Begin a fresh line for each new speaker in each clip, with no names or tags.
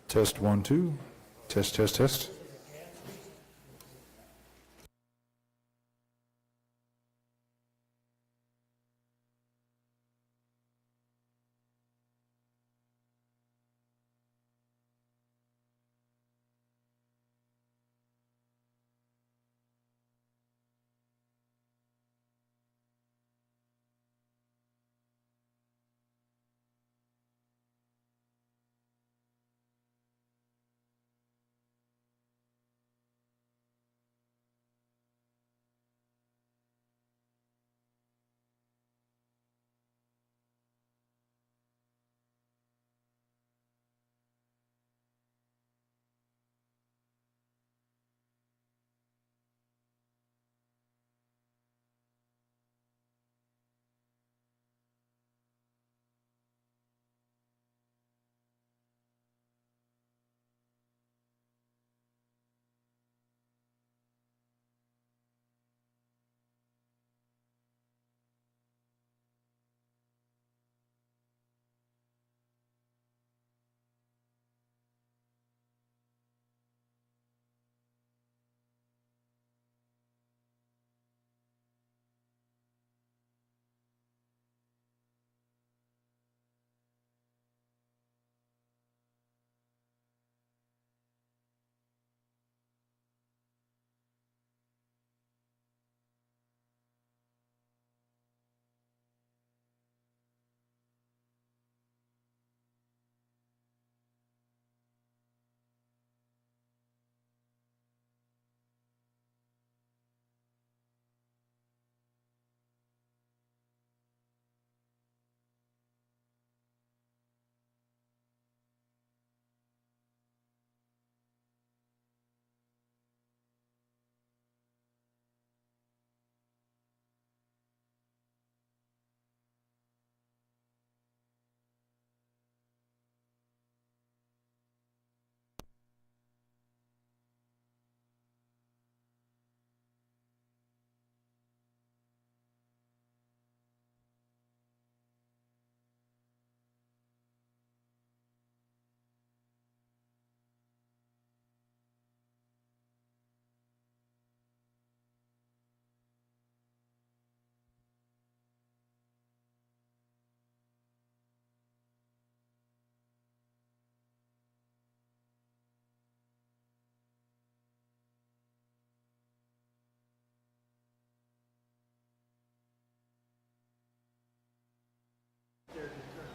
Test 1, 2. Test, test, test.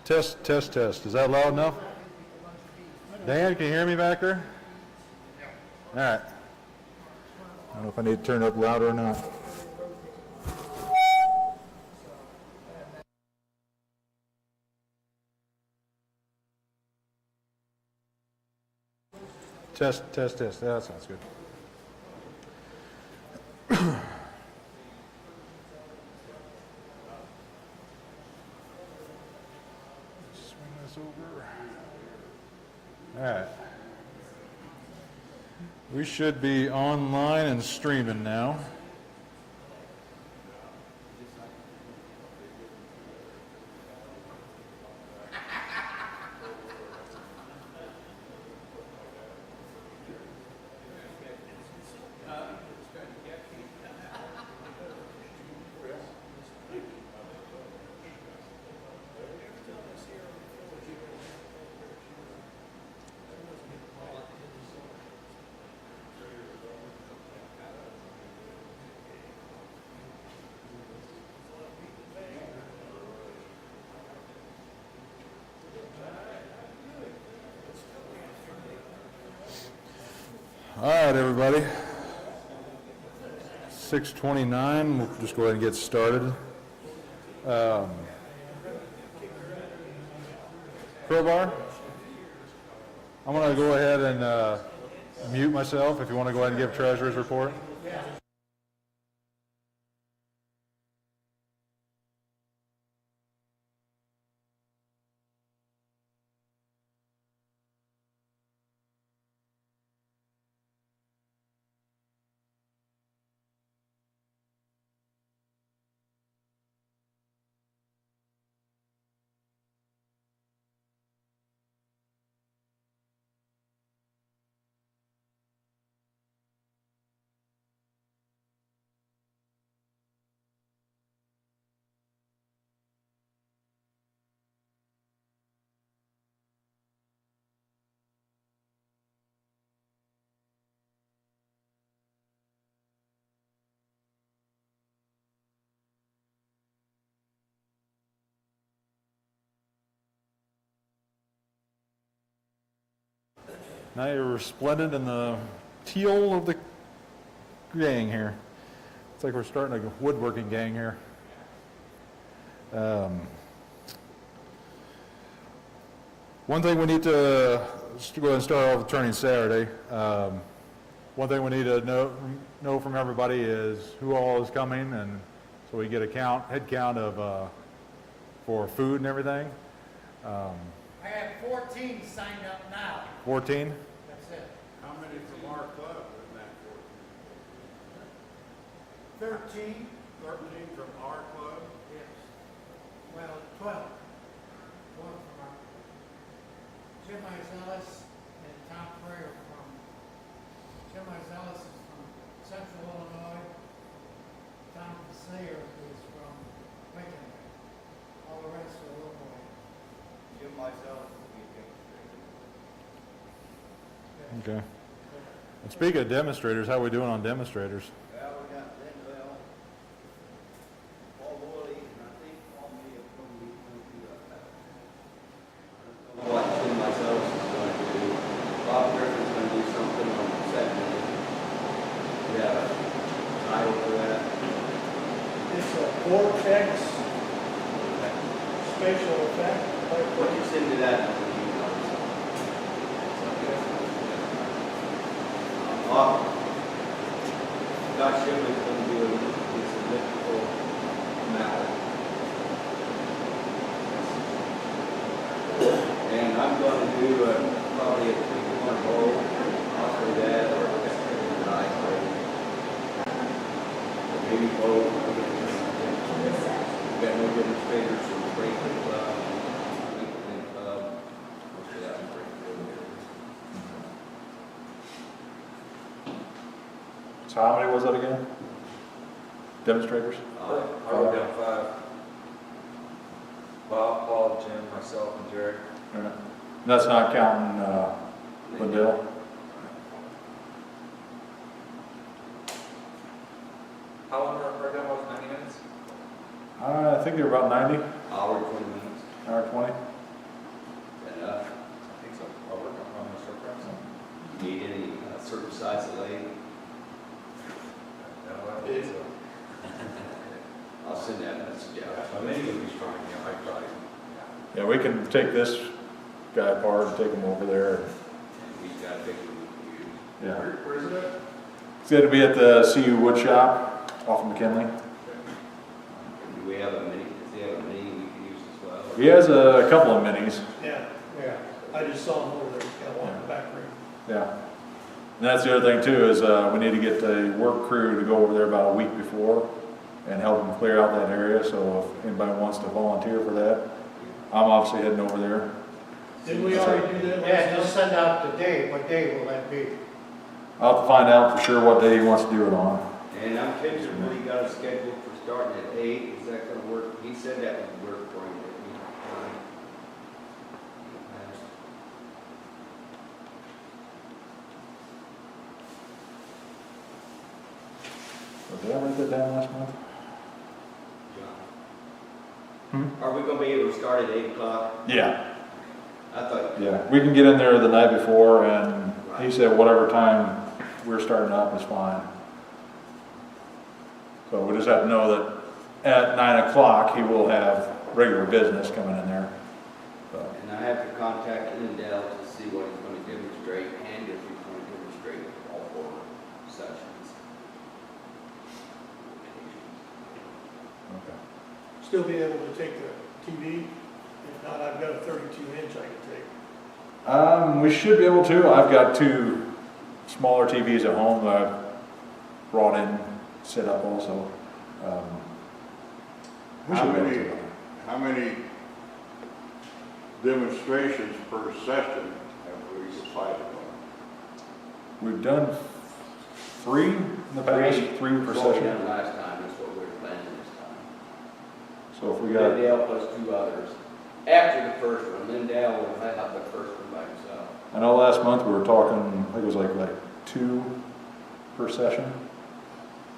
Test, test, test. Is that loud enough? Dan, can you hear me back there? All right. I don't know if I need to turn it up louder or not. Test, test, test. Yeah, that sounds good. Swing this over. All right. We should be online and streaming now. All right, everybody. 6:29. We'll just go ahead and get started. Crowbar, I'm going to go ahead and mute myself if you want to go ahead and give Treasurer's report. Now you're resplendent in the teal of the gang here. It's like we're starting a woodworking gang here. One thing we need to go ahead and start off with turning Saturday. One thing we need to know from everybody is who all is coming, and so we get a head count of for food and everything.
I have 14 signed up now.
14?
That's it.
How many from our club in that
13?
14? 13 from our club?
Yes. Well, 12. 12 from our, Jim Izelis and Tom Frere from, Jim Izelis is from Central Illinois. Tom Sayer is from Lincoln. All the rest are Illinois.
Jim myself will be demonstrating.
Okay. And speaking of demonstrators, how are we doing on demonstrators?
Well, we got Denzel, Paul Woolley, and I think Paul may have come to do that. What Jim myself is going to do. Bob Griffin's going to do something on Saturday. We have a title for that.
It's a vortex spatial effect.
What you send to that? Scott Shipman's going to do this elliptical map. And I'm going to do probably a 3-1 hole. Possibly that or an ice break. Maybe both. We've got no demonstrators from the Breaking Club, Lincoln Club. Most of that is Breaking over there.
So how many was that again? Demonstrators?
I wrote down 5. Bob, Paul, Jim, myself, and Jerry.
All right. That's not counting Lindell?
How long our program was? 90 minutes?
I think they were about 90,
Hour, 20 minutes.
hour 20.
Enough.
I think so. I'll work on the short press.
Need any certain size of lane?
No, I don't think so.
I'll send that message out.
So maybe it'll be strong, I probably.
Yeah, we can take this guy apart and take him over there.
And we've got to pick one.
Yeah.
Where is it at?
It's going to be at the CU Wood Shop off of McKinley.
Do we have a mini? Does he have a mini we can use as well?
He has a couple of minis.
Yeah, yeah. I just saw him over there. He's got one in the back room.
Yeah. And that's the other thing too, is we need to get the work crew to go over there about a week before and help them clear out that area. So if anybody wants to volunteer for that, I'm obviously heading over there.
Didn't we already do that?
Yeah, just send out the date. What day will that be?
I'll have to find out for sure what day he wants to do it on.
And I'm tentatively got a schedule for starting at 8. Is that going to work? He said that would work for him.
Did I write that down last month?
Are we going to be able to start at 8 o'clock?
Yeah.
I thought.
Yeah, we can get in there the night before, and he said whatever time we're starting up is fine. So we just have to know that at 9 o'clock, he will have regular business coming in there. So,
And I have to contact Lindell to see what he's going to demonstrate and if he's going to demonstrate all 4 sessions.
okay.
Still be able to take the TV? If not, I've got a 32-inch I can take.
We should be able to. I've got 2 smaller TVs at home that I've brought in, set up also. We should be able to.
How many demonstrations per session have we decided on?
We've done 3 in the past, 3 per
That's what we
session.
done last time, that's what we're planning this time.
So if we got,
Lindell plus 2 others. After the first one, Lindell will have the first one by himself.
I know last month we were talking, I think it was like 2 per session,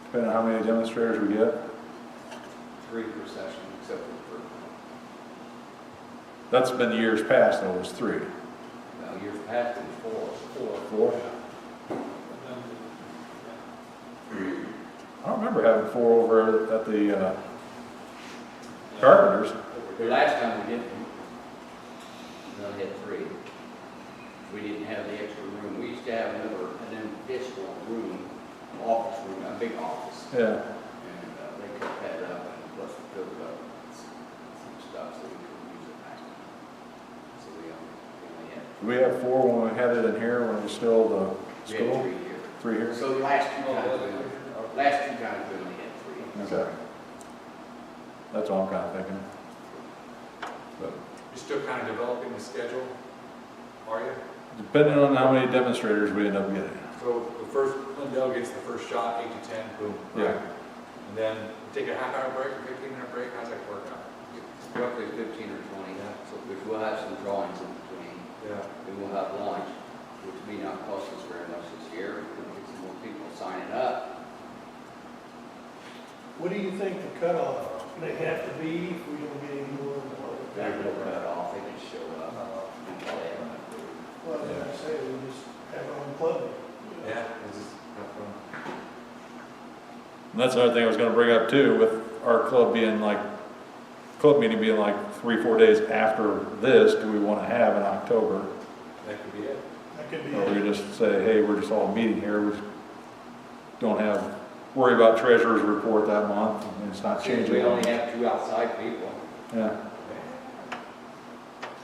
depending on how many demonstrators we get.
3 per session, except for the first one.
That's been years past, though, it was 3.
Well, couple of years past, it was four.
Four? I don't remember having four over at the Carpenters.
The last time we did, we only had three. We didn't have the extra room. We used to have an additional room, office room, a big office.
Yeah.
And they cut that up and plus we filled it up with some stuff so we couldn't use it last time. So we only had,
Did we have four when we had it in here, when it was still the
we had
school?
three here.
Three here?
So the last two times, we only had three.
Okay. That's all I'm kind of thinking. But
You're still kind of developing the schedule, are you?
depending on how many demonstrators we end up getting.
So the first, Lindell gets the first shot, 8 to 10, boom.
Yeah.
right? And then take a half-hour break or 15-minute break, how's that work out?
Roughly 15 or 20, so which we'll have some drawings in between.
Yeah.
Then we'll have lunch, which may not cost us very much this year. We'll get some more people signing up.
What do you think the cutoff may have to be if we don't get any more?
There's no cut off, they can show up.
Well, like I say, we just have our own club.
Yeah. This is have fun.
And that's another thing I was gonna bring up too, with our club being like, club meeting being like 3-4 days after this, do we wanna have in October?
That could be it.
That could be
Or we
it.
just say, hey, we're just all meeting here, we don't worry about treasurer's report that month, and it's not changing.
We only have 2 outside people.
Yeah,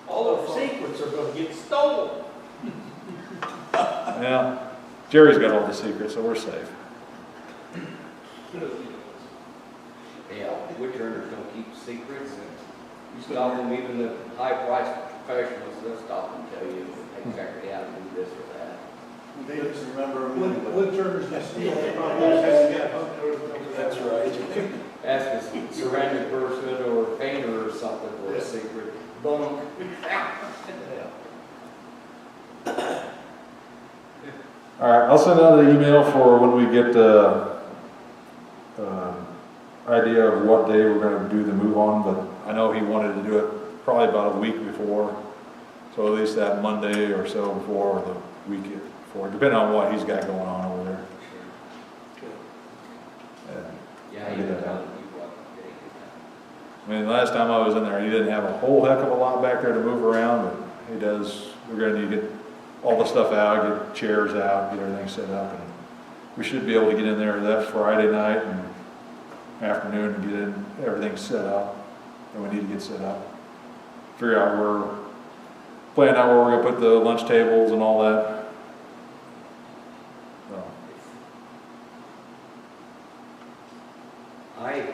All the secrets are gonna get stolen.
yeah. Jerry's got all the secrets, so we're safe.
Yeah, Woodturners don't keep secrets. You stop them, even the high-priced professionals, they'll stop and tell you exactly how to do this or that.
They just remember. Woodturners just steal it.
That's right.
Ask a ceramic person or painter or something for a secret. Bunk.
All right, I'll send out an email for when we get the idea of what day we're gonna do the move on, but I know he wanted to do it probably about a week before. So at least that Monday or so before, or the week before, depending on what he's got going on over there.
Yeah,
I'll
you
get
can
that
tell
out.
people what they
I mean, last time I was in there, he didn't have a whole heck of a lot back there to move around, but he does, we're gonna need to get all the stuff out, get chairs out, get everything set up, and we should be able to get in there that Friday night and afternoon and get everything set up that we need to get set up. Figure out plan out where we're gonna put the lunch tables and all that. So,
I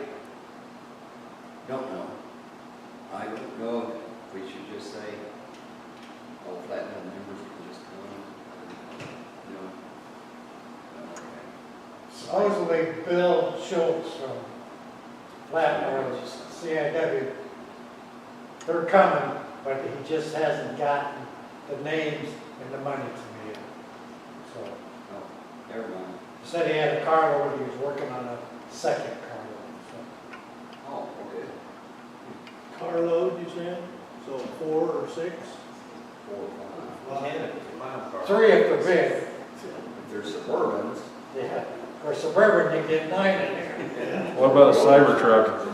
don't know. I don't know if we should just say, all Flatland members can just come. No.
Supposedly Bill Schultz from Flatland, CIW, they're coming, but he just hasn't gotten the names and the money to me yet. So,
Oh, never mind.
he said he had a carload, he was working on a second carload,
Oh, okay.
Carload, you said? So 4 or 6?
4 or 5.
so. 3 if they're big.
If they're Suburbans.
Yeah. Of course, Suburban, you get 9 in there.
what about a cyber truck?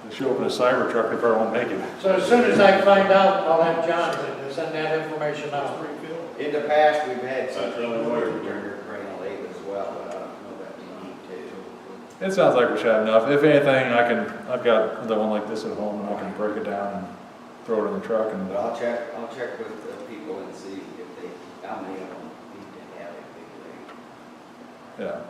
They show up in a cyber truck, they probably won't make it.
So as soon as I find out, I'll have John send that information out.
Springfield?
In the past, we've had some people during their crane late as well, but I don't know that we need to.
It sounds like we should have enough. If anything, I've got another one like this at home, and I can break it down and throw it in the truck and.
But I'll check with the people and see if how many of them need to have a big lake.
Yeah.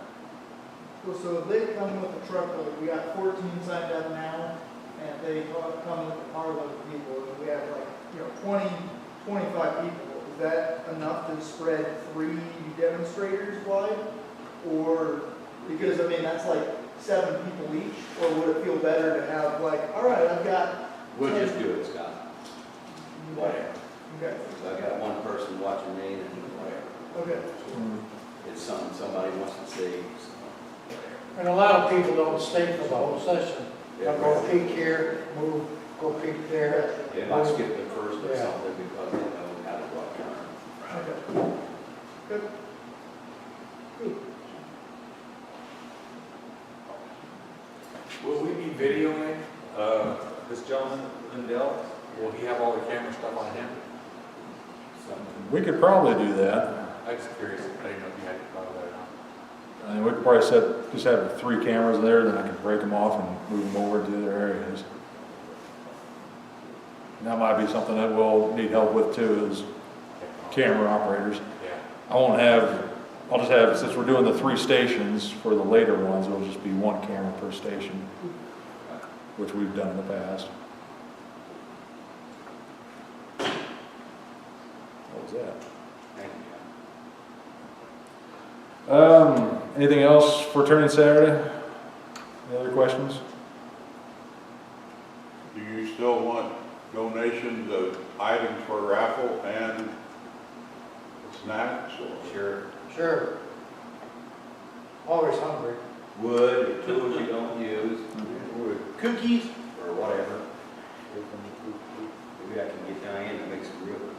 Well, so if they come with a truckload, we got 14 signed up now, and if they come with a carload of people, and we have like, 20, 25 people, is that enough to spread 3 demonstrators wide? Or, because I mean, that's like 7 people each, or would it feel better to have like, all right, I've got.
We'll
10
just do it, Scott. Whatever.
Okay,
So I got one person watching me and whatever.
okay.
It's something somebody wants to see, so whatever.
And a lot of people don't stay for the whole session. They'll go peek here, move, go peek there.
It might skip the first or
Yeah.
something because they know how to block turn.
Okay. Good.
Will we be videoing, this gentleman, Lindell? Will he have all the camera stuff on him?
We could probably do that.
I'm just curious, I didn't know if you had thought of that or not.
And we could probably just have 3 cameras there, then I could break them off and move them over to other areas. And that might be something that we'll need help with too, is camera operators.
Yeah.
I'll just have, since we're doing the 3 stations for the later ones, it'll just be 1 camera per station, which we've done in the past. What was that?
Thank you.
Anything else for turning Saturday? Any other questions?
Do you still want donations of items for raffle and snacks? Or?
Sure.
Sure. Always hungry.
Wood, tools you don't use, or
Cookies?
or whatever. Maybe I can get Diane to make some real cookies.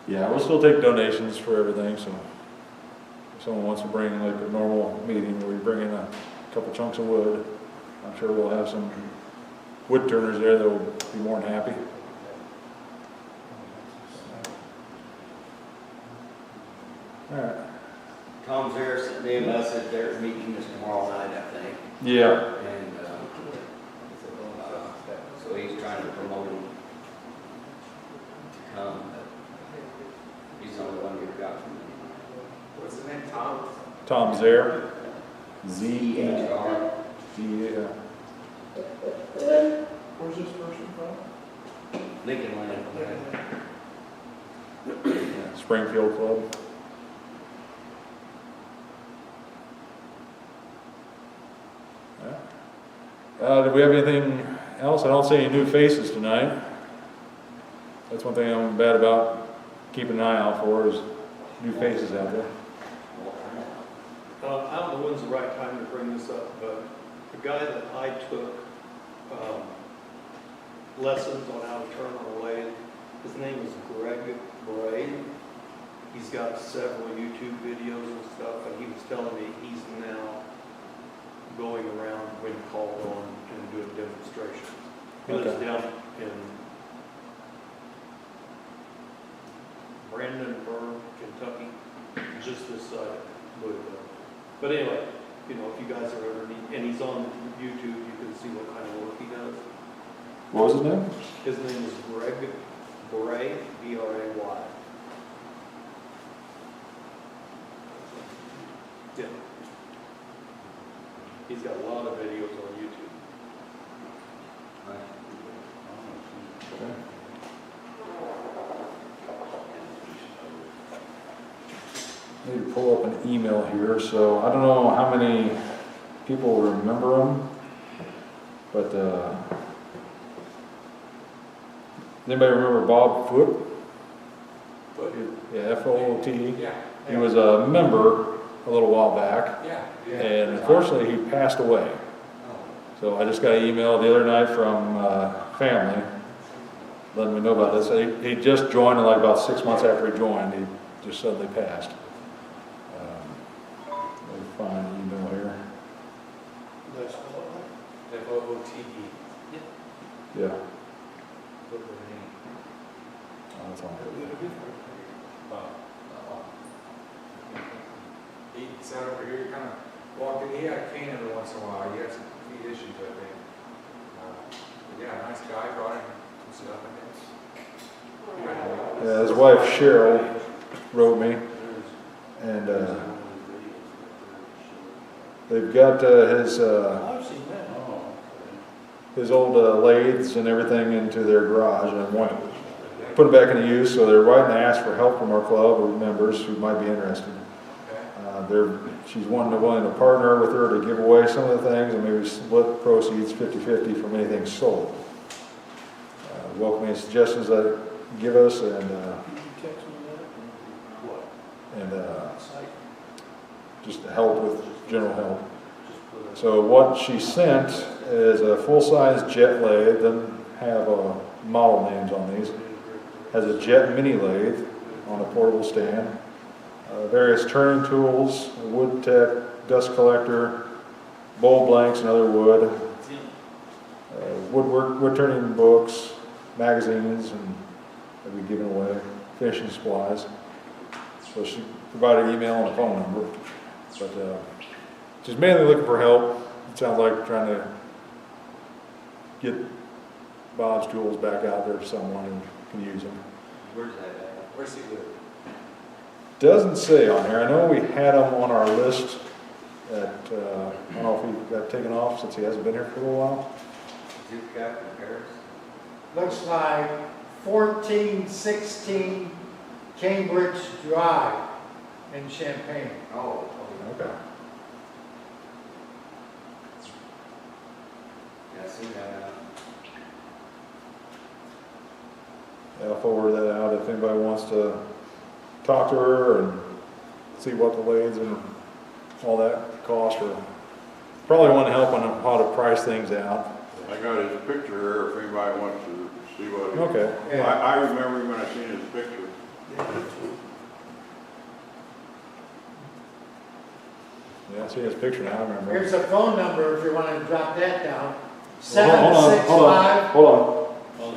Yeah, we'll still take donations for everything, so if someone wants to bring like a normal meeting where you bring in a couple chunks of wood, I'm sure we'll have some wood turners there that will be more than happy. All right.
Tom's there, sent me a message, there's meeting this tomorrow night, I think.
Yeah.
And, so he's trying to promote him to come, but he's the only one who got from me.
What's the name, Tom?
Tom's there. Z-H-R.
Z-H-R.
Yeah.
Where's this person from?
Lincoln Land.
Springfield Club. Do we have anything else? I don't see any new faces tonight. That's one thing I'm bad about keeping an eye out for, is new faces out there.
I don't know when's the right time to bring this up, but the guy that I took lessons on how to turn on a lathe, his name is Greg Bray. He's got several YouTube videos and stuff, and he was telling me he's now going around when called on and doing demonstrations. He lives
Okay.
down in Brandenburg, Kentucky, just this side of Louisville. But anyway, you know, if you guys are ever need, and he's on YouTube, you can see what kind of work he does.
What was his name?
His name is Greg Bray, B-R-A-Y. Yeah. He's got a lot of videos on YouTube.
Need to pull up an email here, so I don't know how many people remember them, but anybody remember Bob Foote?
But,
Yeah, F-O-O-T.
yeah,
He was a member a little while back,
yeah.
and unfortunately he passed away. So I just got an email the other night from family letting me know about this. He just joined, and like about 6 months after he joined, he just suddenly passed. Let me find the email here.
That's
F-O-O-T-E.
Yeah,
Look at the name.
oh, that's on here.
He sat over here, kind of walked in, he had a cane every once in a while, he had some feet issues, I think. But yeah, nice guy, brought in some stuff, I guess.
Yeah, his wife Cheryl wrote me, and they've got
I've seen that.
his old lathes and everything into their garage, and want to put them back into use, so they're writing to ask for help from our club or members who might be interested. She's willing to partner with her to give away some of the things and maybe split proceeds 50-50 from anything sold. Welcome any suggestions that give us, and
Did you text me that? What?
and just to help with general help. So what she sent is a full-size jet lathe, doesn't have model names on these, has a jet mini lathe on a portable stand, various turning tools, wood tech, dust collector, bowl blanks and other wood, wood turning books, magazines, and that we've given away, finishing supplies. So she provided email and a phone number, but she's mainly looking for help. It sounds like trying to get Bob's tools back out there for someone who can use them.
Where's that at?
Where's he live?
Doesn't say on here. I know we had him on our list at, I don't know if he got taken off since he hasn't been here for a little while.
Duke Cap in Paris?
Looks like 1416 Cambridge Drive in Champaign.
Oh,
Okay.
yeah, I see that.
Yeah, I'll forward that out if anybody wants to talk to her and see what the lathes and all that cost, or probably want to help on how to price things out.
I got his picture here if anybody wants to see what he.
Okay.
Yeah.
I remember him when I seen his picture.
Yeah, I see his picture now, I remember.
Here's a phone number if you want to drop that down.
Hold on.
765.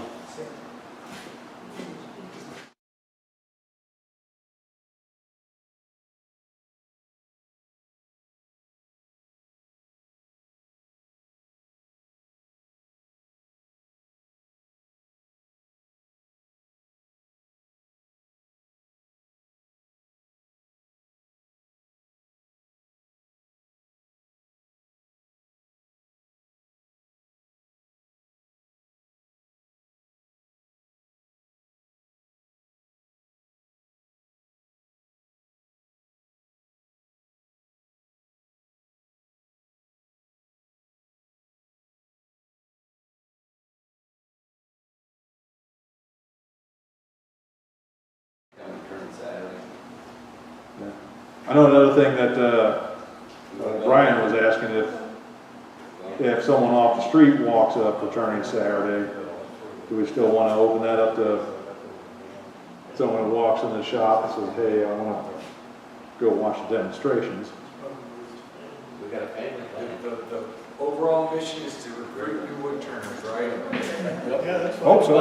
Come turn Saturday.
I know another thing that Brian was asking, if someone off the street walks up returning Saturday, do we still want to open that up to someone who walks in the shop and says, hey, I want to go watch the demonstrations?
We got a family.
The overall mission is to recruit new woodturners, right?
Hope so.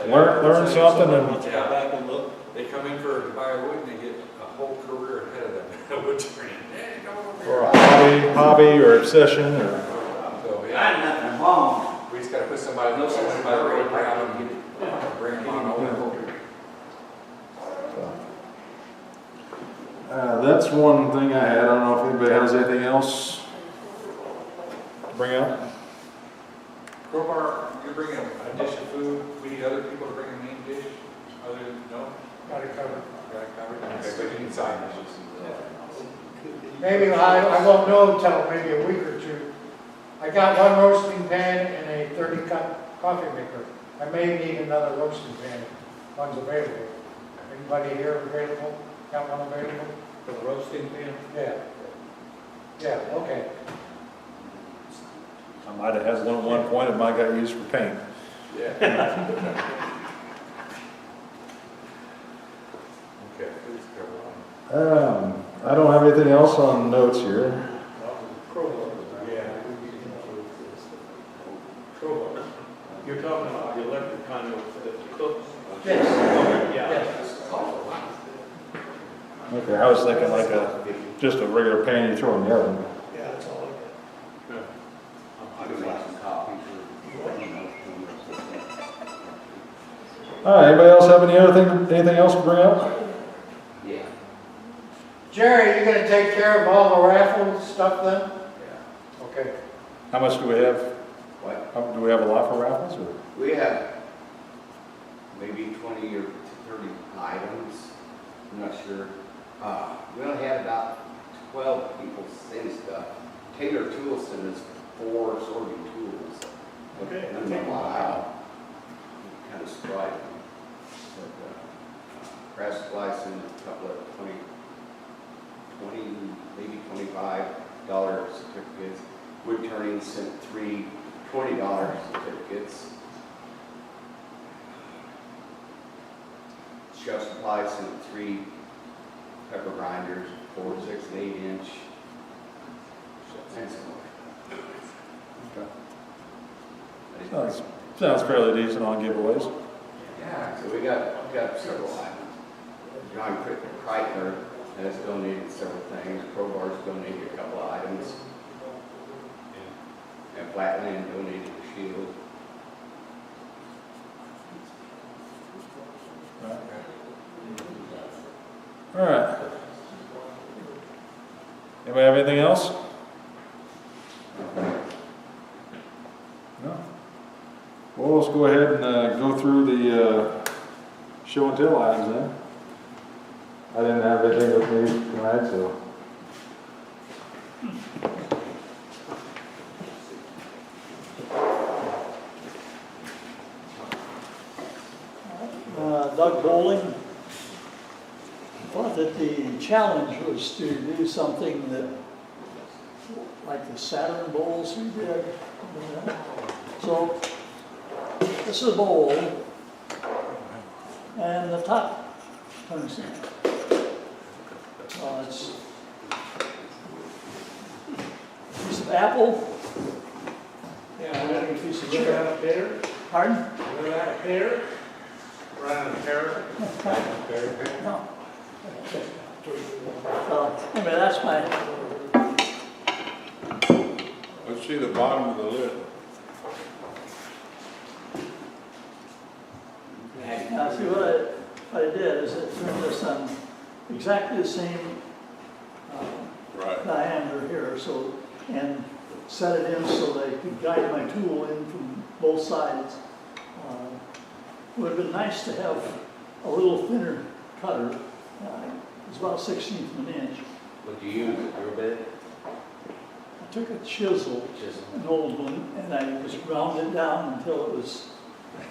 Learn something and
Yeah, back and look. They come in to buy wood and they get a whole career ahead of them, wood turning. Hey, come over
or
here.
a hobby or obsession or.
So,
I
yeah,
had nothing wrong.
we just gotta put somebody, by the road, grab them, bring them on over.
That's one thing I had. I don't know if anybody has anything else to bring up.
Crowbar, you're bringing a dish of food, we need other people to bring a main dish, other than, no?
Got it covered.
Got it covered? Okay, but you need side dishes.
Maybe I won't know until maybe a week or two. I got one roasting pan and a 30-cup coffee maker. I may need another roasting pan. One's available. Anybody here available? Got one available?
For the roasting pan?
Yeah. Yeah, okay.
I might have had one at one point. It might got used for paint.
Yeah. Okay, please cover on.
I don't have anything else on notes here.
Yeah.
Crowbar. You're talking about the electric kind that cooks?
Yes.
Yeah.
Yes.
Okay, I was thinking like just a regular pan you throw in the oven.
Yeah, that's all I got.
I can make some coffee for.
All right, anybody else have anything else to bring up?
Yeah.
Jerry, you gonna take care of all the raffle stuff then?
Yeah.
Okay.
How much do we have?
What?
Do we have a lot for raffles? Or?
We have maybe 20 or 30 items. I'm not sure. We only had about 12 people send stuff. Taylor Tool sent us 4 sorting tools.
Okay,
I think wow. Kind of surprising. But Crash Supply sent a couple of 20 20, maybe $25 certificates. Woodturning sent 3 $20 certificates. Chef Supply sent 3 pepper grinders, 4, 6, and 8 inch. And some more.
Sounds fairly decent on giveaways.
Yeah.
So we got several items. John Kreitner has donated several things. Crowbar's donated a couple of items. And Flatland donated a shield.
All right. Anybody have anything else? No? Well, let's go ahead and go through the show and tell items then. I didn't have anything with me tonight, so.
Doug Bowling thought that the challenge was to do something that, like the Saturn bowls we did. So this is a bowl, and the top turns in. It's a piece of apple.
Yeah,
A piece of
we're
cherry.
out of pear,
Pardon?
we're out of pear. Right on pear.
No. So, anyway, that's my,
Let's see the bottom of the lid.
now see what I did is it turned this on exactly the same
Right.
diameter here, so, and set it in so that I could guide my tool in from both sides. Would have been nice to have a little thinner cutter. It's about 1/16 of an inch.
What do you use, your bit?
I took a chisel,
Chisel.
an old one, and I just ground it down until it was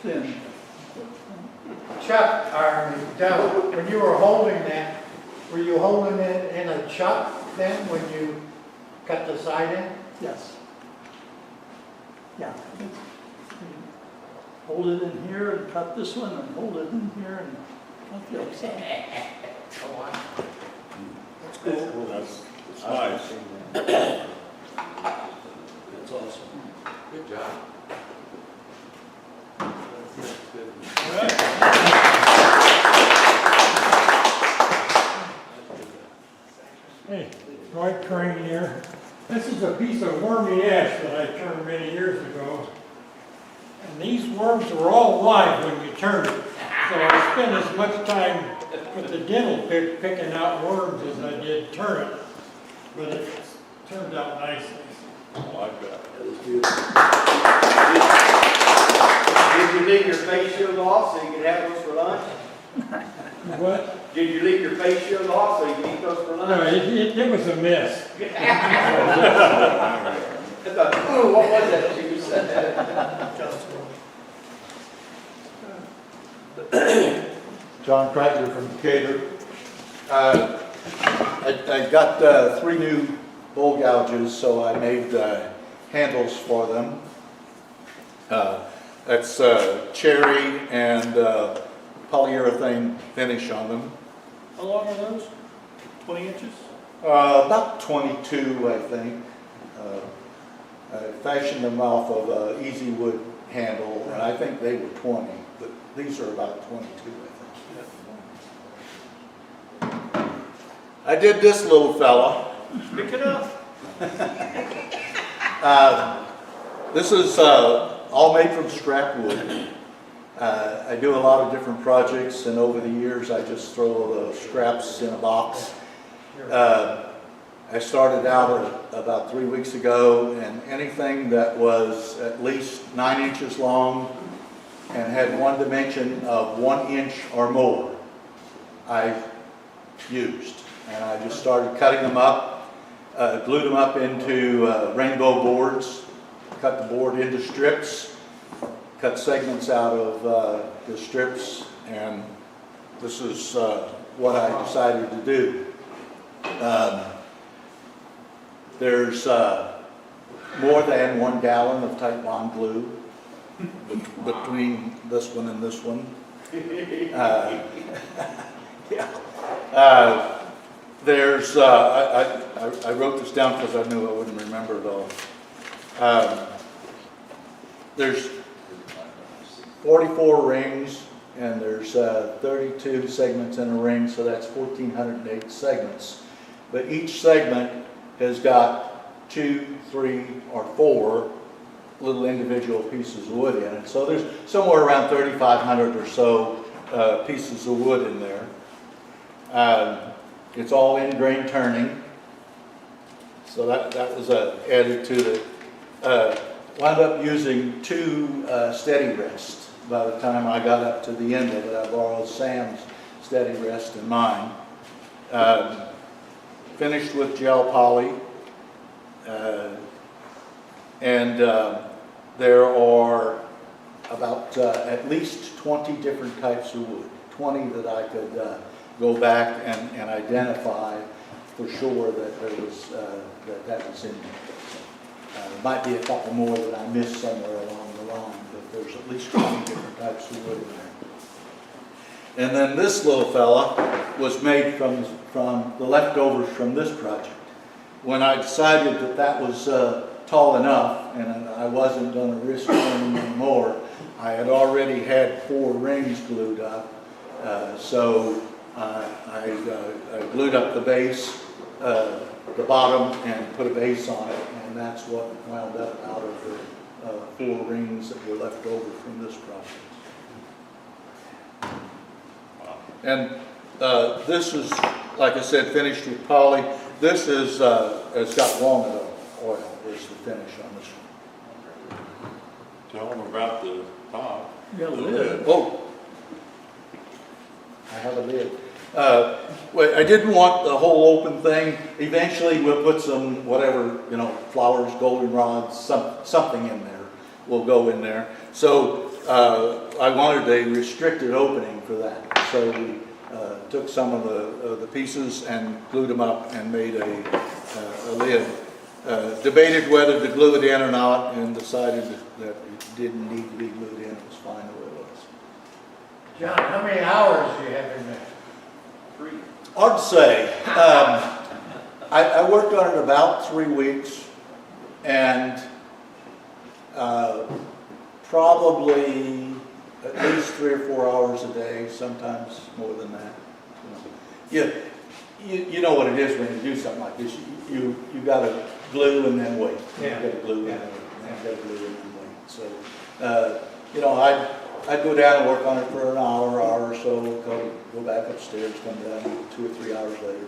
thin.
Chuck, or Doug, when you were holding that, were you holding it in a chuck then when you cut the side in?
Yes. Yeah. Hold it in here and cut this one, and hold it in here and cut the other side.
That's cool. That's nice.
That's awesome. Good job.
Hey, Dwight Crane here. This is a piece of wormy ash that I turned many years ago. And these worms were all alive when you turned it. So I spent as much time with the dental pick picking out worms as I did turn it. But it turned out nicely.
I like that.
Did you leave your face shield off so you could have those for lunch?
What?
Did you leave your face shield off so you could eat those for
No,
lunch?
it was a miss.
I thought, ooh, what was that you said?
John Kreitner from Decatur. I got 3 new bowl gouges, so I made handles for them. That's cherry and polyurethane finish on them.
How long are those? 20 inches?
About 22, I think. I fashioned them off of an easy wood handle, and I think they were 20, but these are about 22, I think. I did this little fella.
Pick it up.
This is all made from scrap wood. I do a lot of different projects, and over the years I just throw the scraps in a box. I started out about 3 weeks ago, and anything that was at least 9 inches long and had one dimension of 1 inch or more, I used. And I just started cutting them up, glued them up into rainbow boards, cut the board into strips, cut segments out of the strips, and this is what I decided to do. There's more than 1 gallon of tight bond glue between this one and this one. Yeah. There's, I wrote this down because I knew I wouldn't remember it all. There's 44 rings, and there's 32 segments in a ring, so that's 1,408 segments. But each segment has got 2, 3, or 4 little individual pieces of wood in it. So there's somewhere around 3,500 or so pieces of wood in there. It's all in grain turning, so that was added to it. Wound up using 2 steady rests. By the time I got up to the end of it, I borrowed Sam's steady rest and mine. Finished with gel poly, and there are about at least 20 different types of wood, 20 that I could go back and identify for sure that there was that was in there. Might be a couple more that I missed somewhere along the line, but there's at least 20 different types of wood in there. And then this little fella was made from the leftovers from this project. When I decided that that was tall enough and I wasn't going to risk turning anymore, I had already had 4 rings glued up, so I glued up the base, the bottom, and put a base on it, and that's what wound up out of the 4 rings that were left over from this project. And this is, like I said, finished with poly. This is it's got walnut oil is the finish on this one.
Tell them about the top.
You got a lid.
Oh, I have a lid. Well, I didn't want the whole open thing. Eventually, we'll put some whatever, flowers, goldenrods, something in there. Will go in there. So I wanted a restricted opening for that. So we took some of the pieces and glued them up and made a lid. Debated whether to glue it in or not, and decided that it didn't need to be glued in. It was fine the way it was.
John, how many hours do you have in there?
3.
Hard to say. I worked on it about 3 weeks, and probably at least 3 or 4 hours a day, sometimes more than that. You know what it is when you do something like this. You got to glue and then wait.
Yeah.
You got to glue
Yeah.
and then got to glue and then wait. So, I'd go down and work on it for an hour or so, go back upstairs, come down 2 or 3 hours later.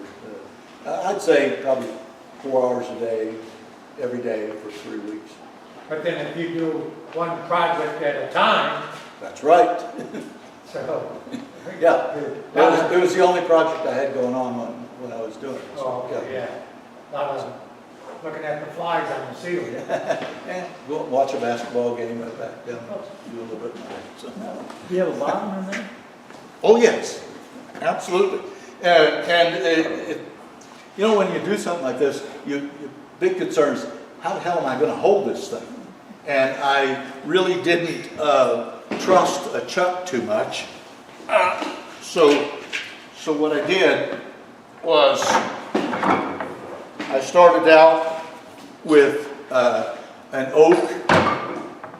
I'd say probably 4 hours a day, every day for 3 weeks.
But then if you do one project at a time,
That's right.
so.
Yeah. It was the only project I had going on when I was doing it. So,
Oh, okay, yeah. A lot of looking at the flies on the ceiling.
And go watch a basketball game right back down, do a little bit more. So.
Do you have a bottom in there?
Oh, yes, absolutely. When you do something like this, your big concern is, how the hell am I going to hold this thing? And I really didn't trust a chuck too much. So what I did was I started out with an oak.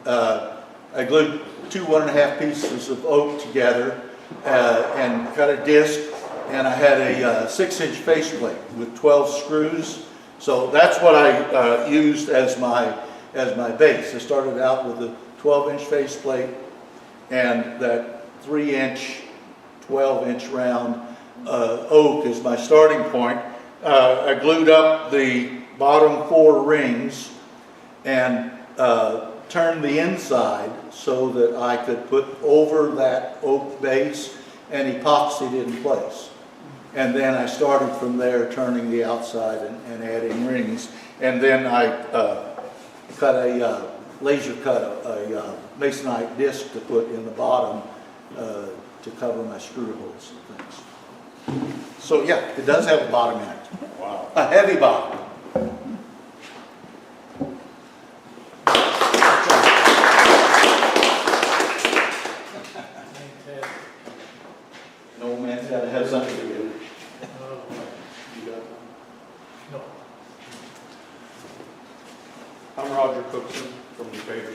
I glued 2 1.5 pieces of oak together and cut a disc, and I had a 6-inch faceplate with 12 screws. So that's what I used as my base. I started out with a 12-inch faceplate and that 3-inch, 12-inch round oak is my starting point. I glued up the bottom 4 rings and turned the inside so that I could put over that oak base and epoxied it in place. And then I started from there, turning the outside and adding rings. And then I laser cut a masonite disc to put in the bottom to cover my screw holes and things. So yeah, it does have a bottom in it. Wow. A heavy bottom. No man's gotta have something to do.
I'm Roger Cookson from Decatur.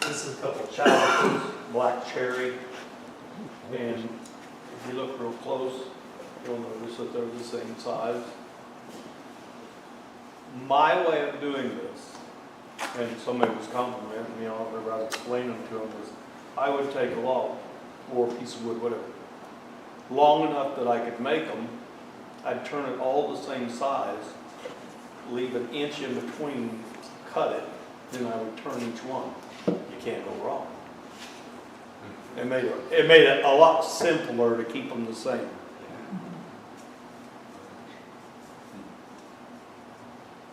This is a couple of chalices, black cherry, and if you look real close, you'll notice that they're the same size. My way of doing this, and somebody was complimenting me on it whenever I was explaining to them, was I would take a log or a piece of wood, whatever, long enough that I could make them. I'd turn it all the same size, leave an inch in between, cut it, then I would turn each one. You can't go wrong. It made it a lot simpler to keep them the same.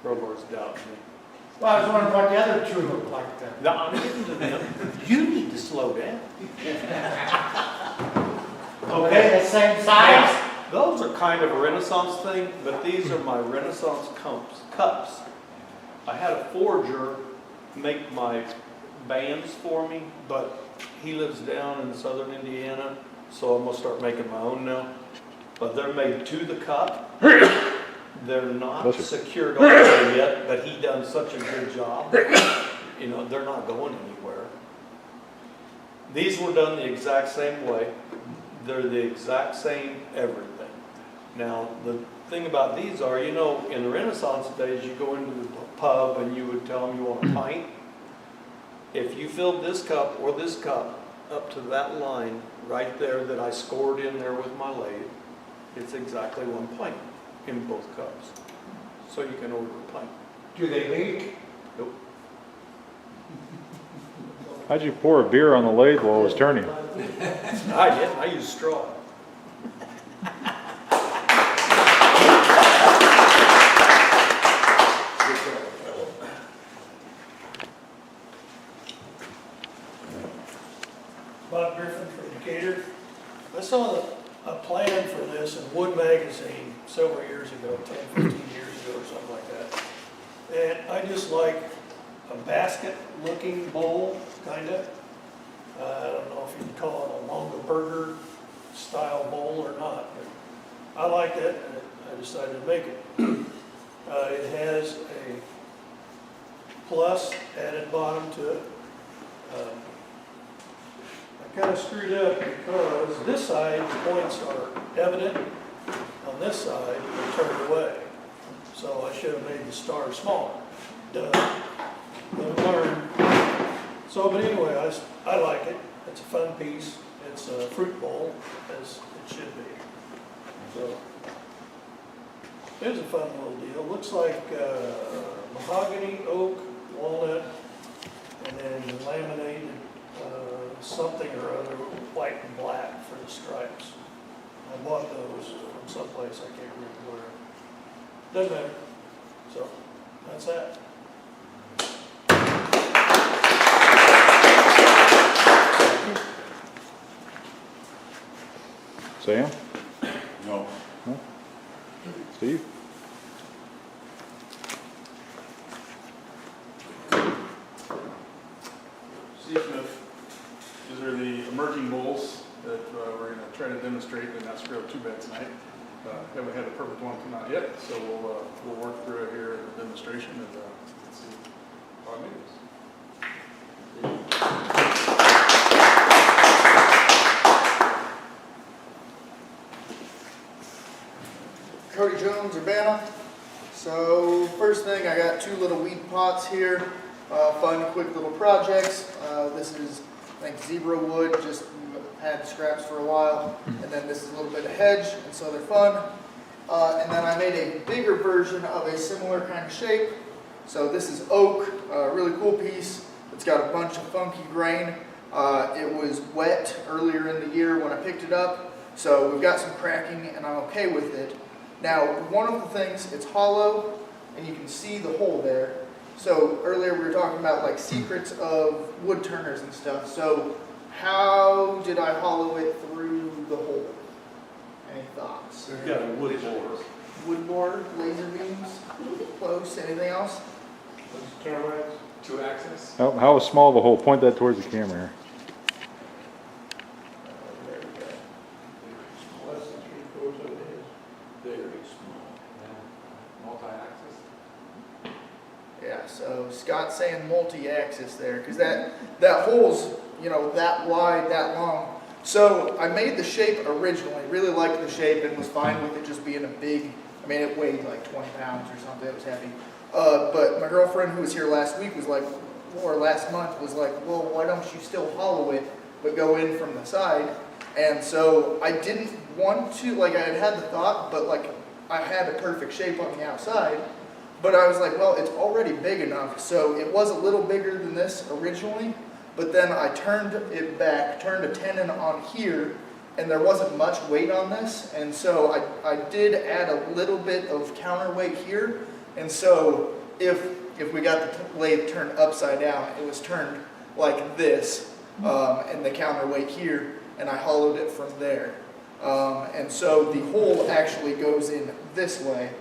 Robar's doubting me.
Well, I was wondering what the other two look like then.
No, I'm getting to them. You need to slow down.
Okay, the same size?
Those are kind of a Renaissance thing, but these are my Renaissance cups. I had a forger make my bands for me, but he lives down in southern Indiana, so I'm gonna start making my own now. But they're made to the cup. They're not secured all the way yet, but he done such a good job. You know, they're not going anywhere. These were done the exact same way. They're the exact same everything. Now, the thing about these are, you know, in the Renaissance days, you go into the pub and you would tell them you want a pint. If you filled this cup or this cup up to that line right there that I scored in there with my lathe, it's exactly 1 pint in both cups. So you can order a pint.
Do they leak?
Nope.
How'd you pour a beer on the lathe while it was turning?
I didn't. I used straw.
Bob Griffin from Decatur. I saw a plan for this in Wood Magazine several years ago, 10, 15 years ago or something like that. And I just like a basket-looking bowl, kind of. I don't know if you'd call it a Longaberger style bowl or not, but I liked it, and I decided to make it. It has a plus added bottom to it. I kind of screwed up because this side, the points are evident. On this side, they're turned away. So I should have made the star smaller. Duh. Never learned. So, but anyway, I like it. It's a fun piece. It's a fruit bowl, as it should be. So, it was a fun little deal. Looks like mahogany, oak, walnut, and then laminated something or other, white and black for the stripes. I bought those from someplace, I can't remember where. Doesn't matter. So, that's that.
Sam?
No.
Steve?
Steve Smith. These are the emerging bowls that we're going to try to demonstrate in Osprey 2 bed tonight. Haven't had a perfect one come out yet, so we'll work through it here in the demonstration and see how it is.
Cody Jones, Urbana. So first thing, I got 2 little weed pots here. Fun, quick little projects. This is, I think, zebra wood, just had scraps for a while. And then this is a little bit of hedge, and so they're fun. And then I made a bigger version of a similar kind of shape. So this is oak, a really cool piece. It's got a bunch of funky grain. It was wet earlier in the year when I picked it up. So we've got some cracking, and I'm okay with it. Now, one of the things, it's hollow, and you can see the hole there. So earlier we were talking about like secrets of wood turners and stuff. So how did I hollow it through the hole? Any thoughts?
We've got a wood board.
Wood board, laser beams, close, anything else?
Two axis?
How small of a hole? Point that towards the camera here.
There we go.
Less than 3/4 of it is. Very small.
Yeah. Multi-axis?
Yeah, so Scott's saying multi-axis there, because that hole's, you know, that wide, that long. So I made the shape originally, really liked the shape and was fine with it just being a big, I mean, it weighed like 20 pounds or something, it was heavy. But my girlfriend who was here last week was like, or last month was like, well, why don't you still hollow it, but go in from the side? And so I didn't want to, like I had the thought, but like I had a perfect shape on the outside. But I was like, well, it's already big enough. So it was a little bigger than this originally, but then I turned it back, turned a tenon on here, and there wasn't much weight on this. And so I did add a little bit of counterweight here. And so if we got the lathe turned upside down, it was turned like this, and the counterweight here, and I hollowed it from there. And so the hole actually goes in this way.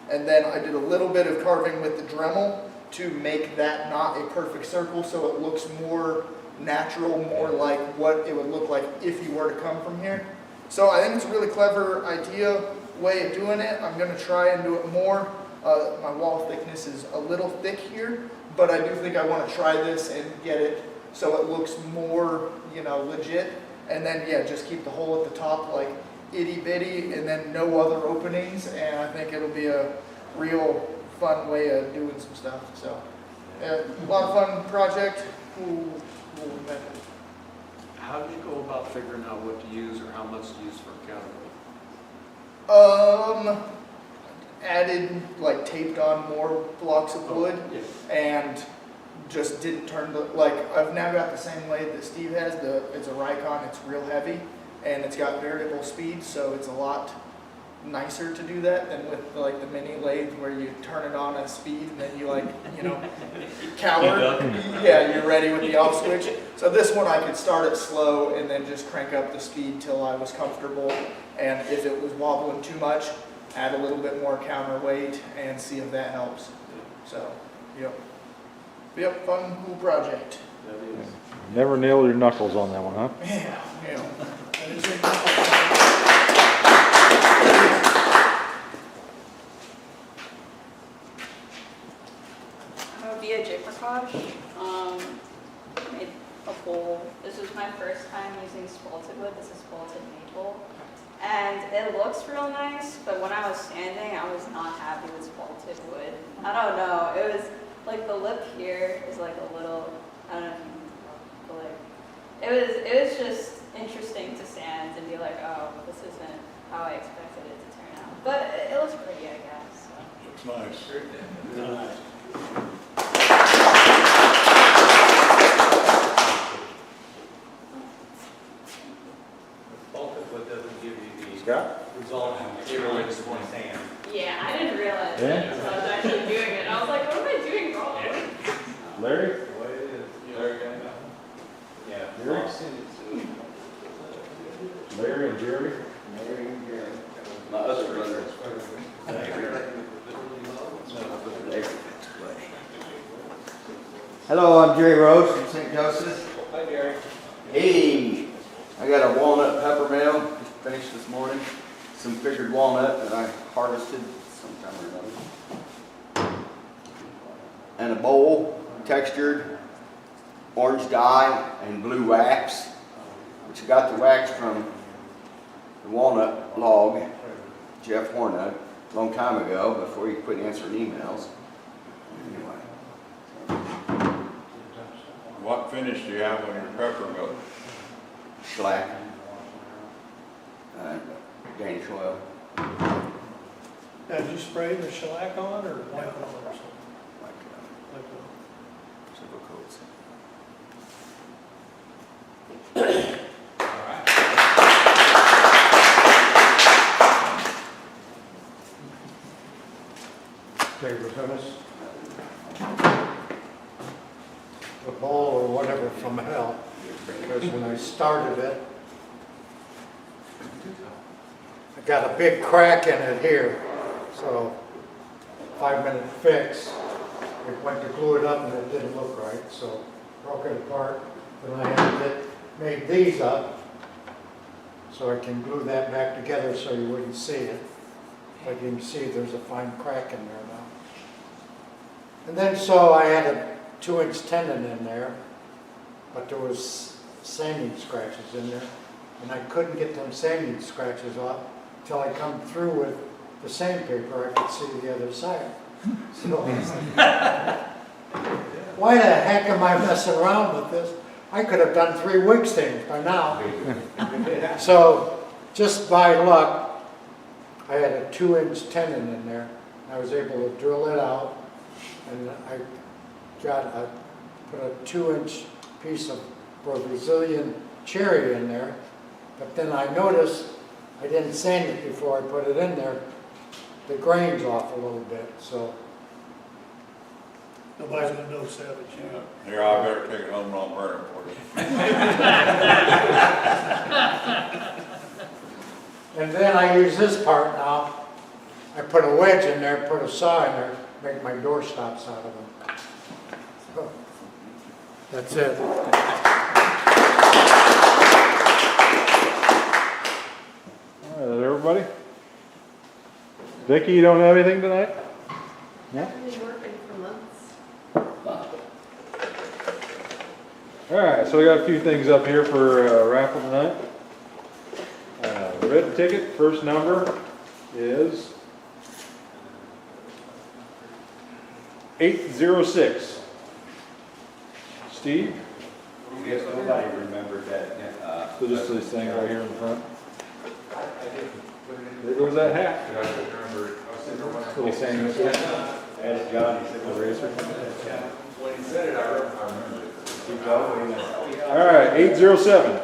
And then I did a little bit of carving with the Dremel to make that not a perfect circle, so it looks more natural, more like what it would look like if you were to come from here. So I think it's a really clever idea, way of doing it. I'm going to try and do it more. My wall thickness is a little thick here, but I do think I want to try this and get it so it looks more, you know, legit. And then, yeah, just keep the hole at the top like itty bitty and then no other openings, and I think it'll be a real fun way of doing some stuff. So a lot of fun project. Cool method.
How did you go about figuring out what to use or how much to use for counterweight?
Added, like taped on more blocks of wood, and just didn't turn the, like I've now got the same lathe that Steve has. It's a Rikon, it's real heavy. And it's got variable speed, so it's a lot nicer to do that than with like the mini lathe where you turn it on at speed and then you like, you know, cower. Yeah, you're ready with the off switch. So this one I could start it slow and then just crank up the speed till I was comfortable. And if it was wobbling too much, add a little bit more counterweight and see if that helps. So, yep, fun, cool project.
Never nailed your knuckles on that one, huh?
Yeah.
Via Jigpercosh, made a bowl. This was my first time using spalted wood. This is spalted maple. And it looks real nice, but when I was sanding, I was not happy with spalted wood. I don't know, it was like the lip here is like a little, I don't know if you can, but like, it was just interesting to sand and be like, oh, this isn't how I expected it to turn out. But it looks pretty, I guess. So.
Looks nice.
Spalted wood doesn't give you the
Scott?
result you really just want to sand.
Yeah, I didn't realize that until I was actually doing it. I was like, what am I doing wrong?
Larry?
The way it is. Larry, yeah.
Jerry? Larry and Jerry?
My other brother.
Hello, I'm Jerry Rose from St. Joseph.
Hi, Gary.
Hey, I got a walnut pepper mill, just finished this morning. Some figured walnut that I harvested sometime or another. And a bowl, textured, orange dye and blue wax, which I got the wax from the walnut log, Jeff Hornut, a long time ago, before he quit answering emails. Anyway.
What finish do you have on your pepper mill?
Shellac, Danish oil,
Now, did you spray the shellac on or white on or something?
like several coats.
The ball or whatever from hell, because when I started it, I got a big crack in it here, so 5-minute fix. I went to glue it up and it didn't look right, so broke it apart. Then I had to made these up so I can glue that back together so you wouldn't see it. But you can see there's a fine crack in there now. And then so I had a 2-inch tendon in there, but there was sanding scratches in there. And I couldn't get them sanding scratches off until I come through with the sandpaper. I could see the other side. So, why the heck am I messing around with this? I could have done 3 wig stains by now. So, just by luck, I had a 2-inch tendon in there. I was able to drill it out, and I put a 2-inch piece of Brazilian cherry in there. But then I noticed I didn't sand it before I put it in there. The grain's off a little bit, so.
Nobody's gonna know Savage.
Here, I better take it home and I'll burn it for you.
And then I use this part now. I put a wedge in there, put a saw in there, make my door stops out of them. So, that's it.
All right, everybody? Vicki, you don't have anything tonight? No?
I've been working for months.
All right, so we got a few things up here for raffle tonight. Red ticket, first number is 806. Steve?
Yes, nobody remembered that.
So just this thing right here in front. There goes that hat.
I remember, I was sitting there when I
Little sanding stick.
Asked John, he said,
The eraser.
when he said it, I remembered it.
keep going.
All right, 807.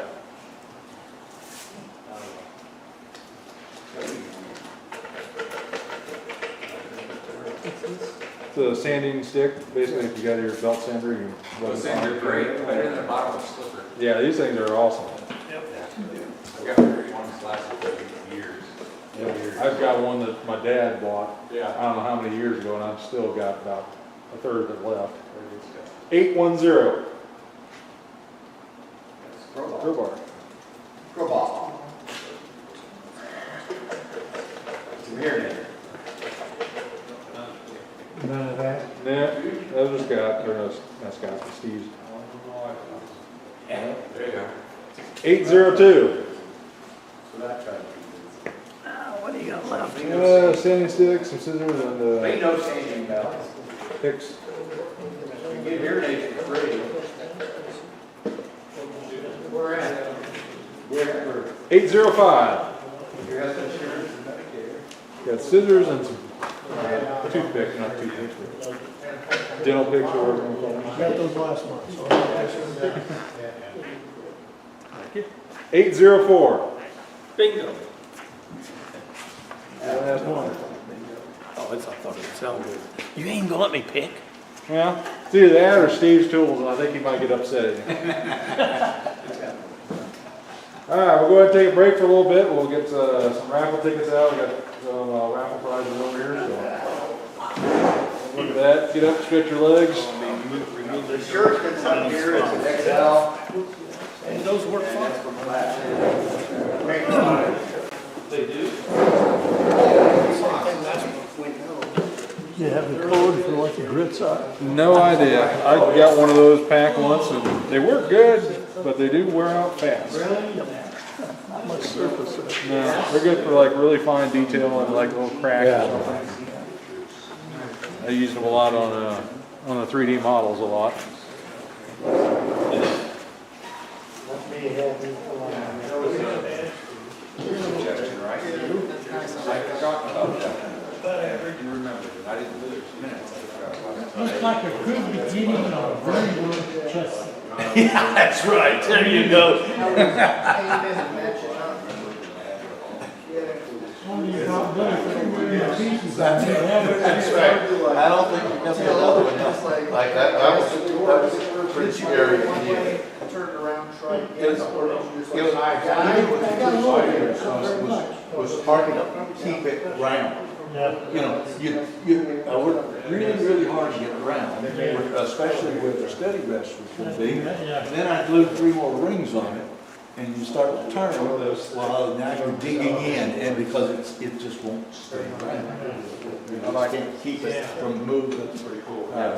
It's a sanding stick. Basically, if you got your belt sander, you run
Those
it
things
on.
are great, but in the bottom of a slipper.
Yeah, these things are awesome.
I've got the ones lasted for years.
I've got one that my dad bought,
Yeah.
I don't know how many years ago, and I've still got about a third of it left. 810. Crowbar.
Crowbar. Come here, Nick.
None of that.
Yeah, that was Scott, or no, not Scott, but Steve's.
There you go.
802.
So that tried to
What do you got left?
Sanding sticks, some scissors, and
Ain't no sanding now.
picks.
You get here, Nate, for free.
Where at?
Where?
805.
Your health insurance and Medicare.
Got scissors and some toothpicks, not toothpicks, but dental picks or whatever you want to call them.
Got those last month, so.
804.
Bingo.
Last one.
Oh, I thought it sounded good. You ain't gonna let me pick?
Yeah, it's either that or Steve's tools, and I think he might get upset at you. All right, we'll go ahead and take a break for a little bit. We'll get some raffle tickets out. We got some raffle prizes over here. So look at that. Get up, stretch your legs.
The shirt that's up here is an XL.
And those work fine.
That's from Flatland. They do?
Do you have the code for what the grits are?
No idea. I got one of those pack once, and they work good, but they do wear out fast.
Not much surface there.
No, they're good for like really fine detail and like little cracks or something. I used them a lot on the 3D models a lot.
Let me have you alone.
I forgot about that. You remembered it. I didn't lose minutes. I forgot about it.
Looks like a good beginning of a very good chess.
Yeah, that's right. There you go.
One of these not done for 2 pieces. I mean,
That's right. I don't think you're gonna see another one like that. That was pretty scary.
Turned around, tried.
It was,
I got a little bit, so very much.
was hard to keep it round.
Yeah.
You know, I worked really, really hard to get it round, especially where the steady rest was gonna be.
Yeah.
And then I glued 3 more rings on it, and you start to turn, well, now you're digging in, and because it just won't stay round. You can't keep it from moving. That's pretty cool. Yeah,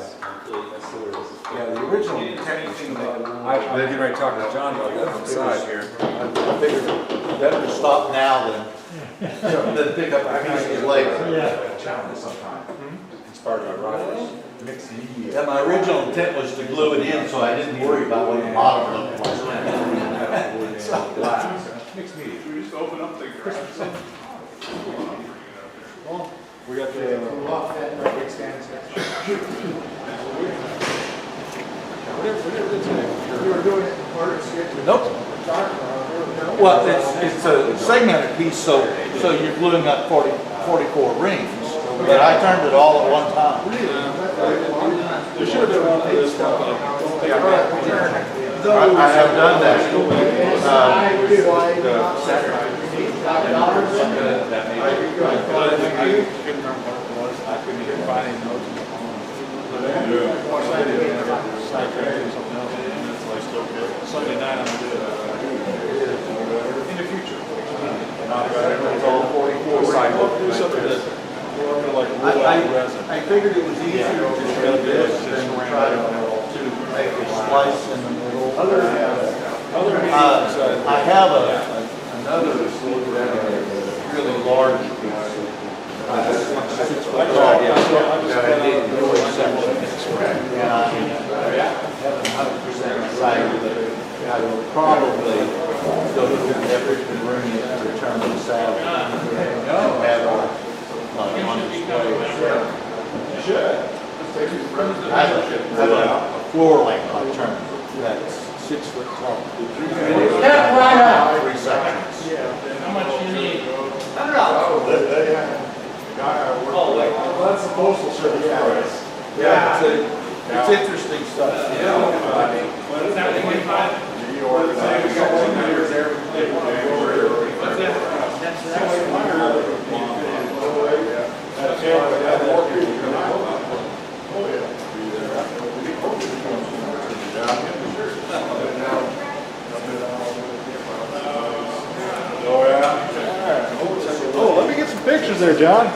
the original intent was to make it.
I'm getting ready to talk to John about that on the side here.
I figured better to stop now than pick up the pieces later.
Yeah.
Challenge sometime. As far as my riders. Mix media.
Yeah, my original intent was to glue it in so I didn't worry about what the bottom looked like.
Mixed media.
Should we just open up the garage?
We got the big stands here.
You were doing it in parts, you get to.
Nope. Well, it's a segmented piece, so you're gluing up 44 rings, but I turned it all at one time.
There should have been one for this stuff.
I have done that.
I couldn't even find any notes.
Sunday night, I'm gonna do it. In the future.
It's all 44
Sidewalk, do
rings.
something that, we're gonna like roll out the resin.
I figured it was easier to do this than try to make a slice in the middle. I have another really large piece. And I haven't 100% decided that I will probably go to the effort to bring it to return to Saturday. And have it on display.
You should.
I have a floor length I turn that's 6 foot tall.
Step right out.
3 sections.
How much you need?
Well, that's the postal service price.
Yeah, it's interesting stuff.
What's that, 25?
Oh, let me get some pictures there, John.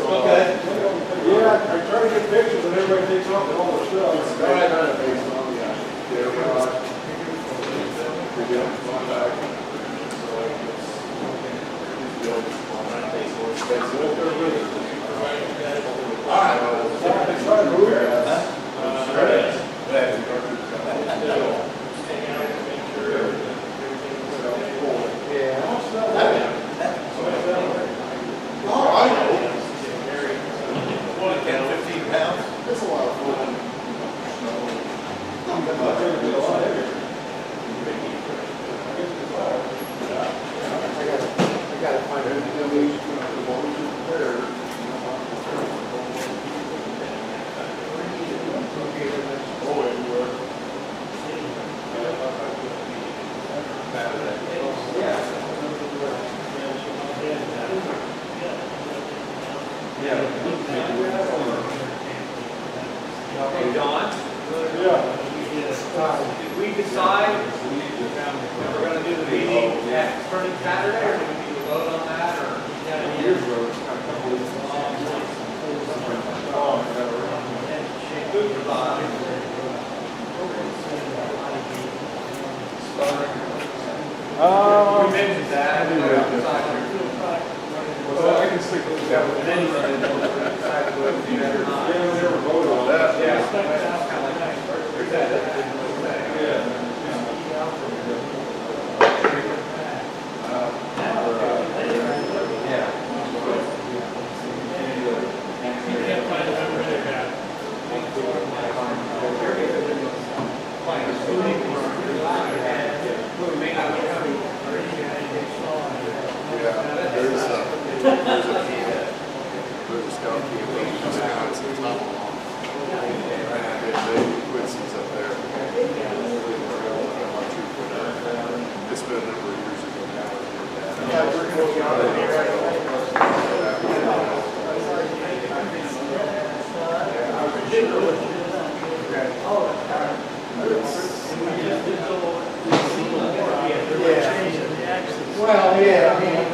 Okay.
Yeah, I try to get pictures and everybody takes off all their stuff.
Hey, John?
Yeah.
Did we decide if we're gonna do the meeting next turning Saturday, or do we need to vote on that, or? We mentioned that.
Well, I can stick with that.
And then you decide whether to do that or not.
Yeah, we never voted on that.
Yeah. Kind of like that.
Quincy's up there. It's been a number of years ago now.
Well, yeah, I mean,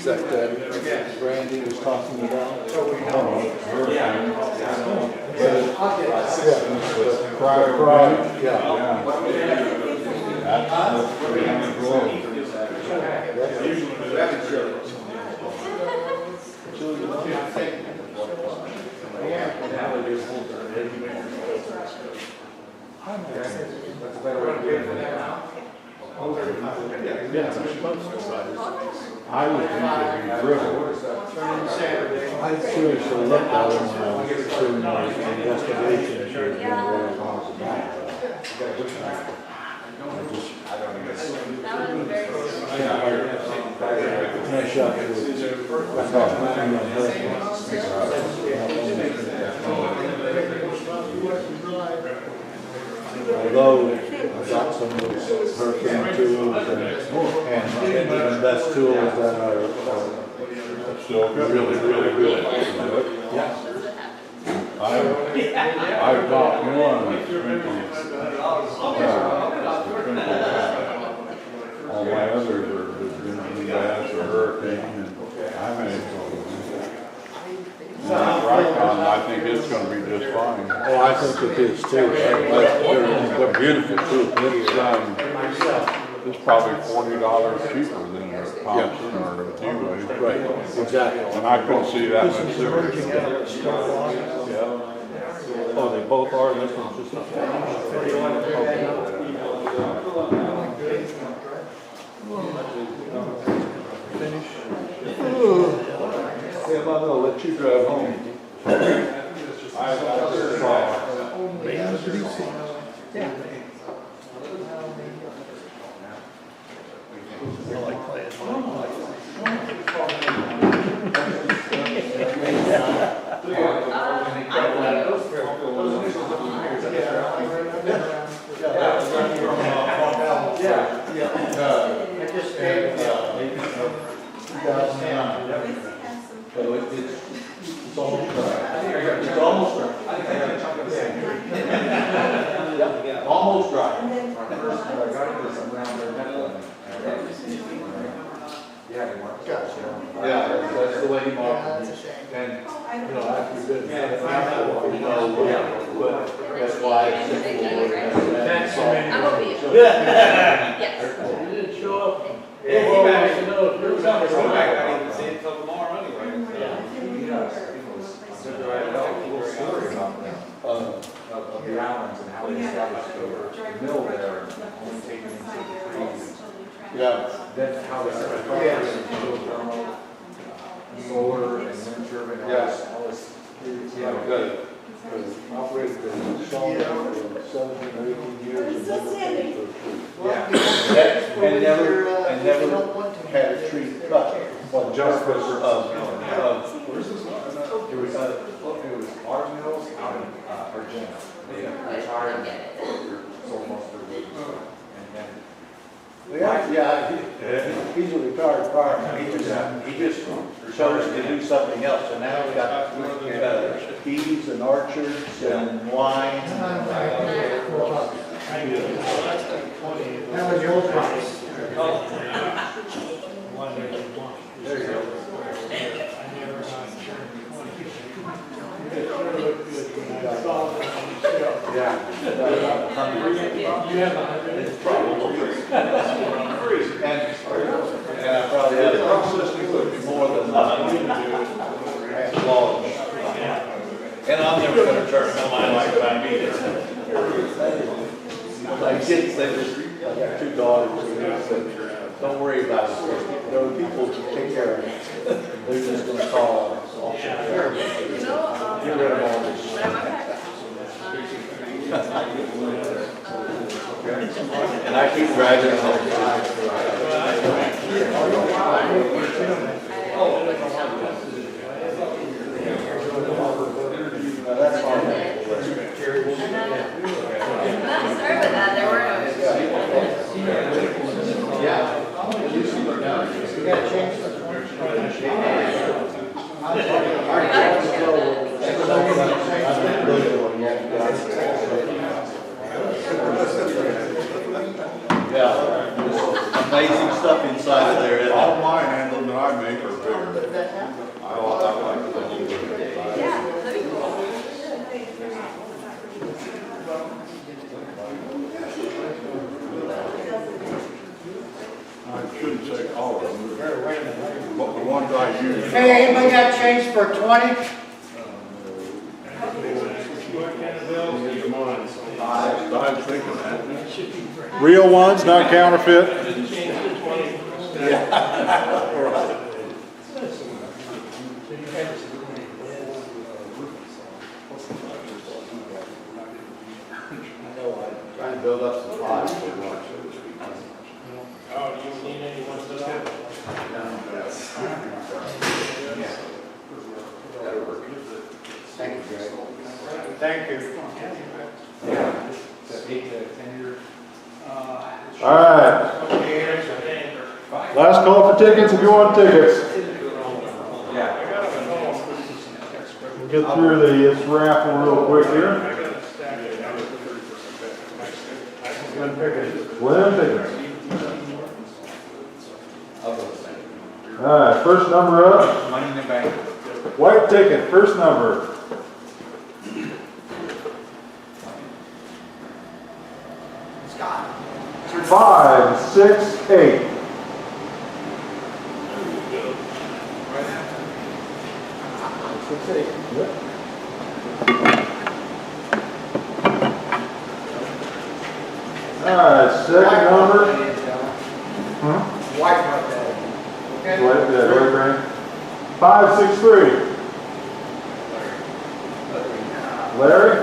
That Randy was talking about.
I would think it'd be driven. I seriously looked at him when I was doing my investigation, she was doing what I was about. Finish up although I got some of those hurricane tools and even best tools that are really, really good. Yeah. I've got one all my others are bad for hurricane and I've had Rikon, I think it's going to be just fine.
Oh, I think it is too.
They're beautiful too. It's probably $40 cheaper than a Thompson or a T-Wave.
Right, exactly.
And I couldn't see that much difference.
Oh, both are, this one's just not See, I'm not gonna let you drive home. So it's almost dry. It's almost dry. Yeah, almost dry.
My first, I got this around their neck. Yeah, they marked it.
Yeah, that's the way he marked it. And, you know, after you did it, you know, but that's why it's
Thanks, I will be. Yes.
You didn't show up.
Yeah,
Well,
he
wants to know if you're coming.
I didn't see it till tomorrow anyway.
A little story about that, of the islands and how they established the mill there, and only taking in certain trees.
Yeah.
Then how they set the geothermal, solar and wind turbine, all this.
Yeah, good. Operated the salt for 17 or 18 years. And never finished a tree.
Yeah.
And never had a tree cut. Well,
Just for
where's this one?
it was our mills out in Virginia. They retired and sold most of their wood. And
He's a retired fireman. He just chose to do something else, and now we got peas and orchards and wine.
That was your price.
there you go. Yeah.
It's probably and I probably had a processing would be more than large. And I'm never gonna turn my mind like that either. My kids, I got 2 daughters, so don't worry about it. There are people to take care of it. They're just gonna call. Get rid of all this. And I keep driving home. That's fine.
Sorry about that, there were
Yeah.
You gotta change the
Yeah, amazing stuff inside of there.
All my handles that I make are bigger. I like the whole thing.
yeah, that'd be cool.
I shouldn't say all of them, but the ones I use.
Hey, anybody got change for 20?
I was thinking that.
Real ones, not counterfeit.
Trying to build up some pods.
Oh, do you need anyone to that?
Thank you, Greg.
Thank you.
Yeah, it's an 8 to 10 year.
All right, last call for tickets if you want tickets.
Yeah.
We'll get through this raffle real quick here. Win tickets. All right, first number up.
Money in the bank.
White ticket, first number. 5, 6, 8. right, second number.
White right there. Okay?
Wait, yeah, right, Brandon. 563. Larry?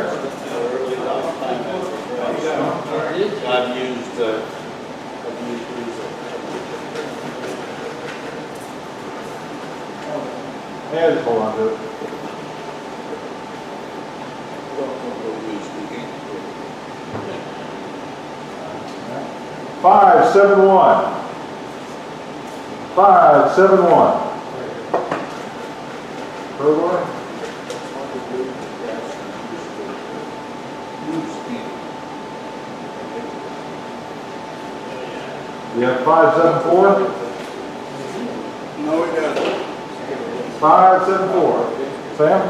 I've used
Yeah, just hold on to it. Five, 7-1. 5-7-1. Burglar? You have 5-7-4?
No, it doesn't.
5-7-4. Sam?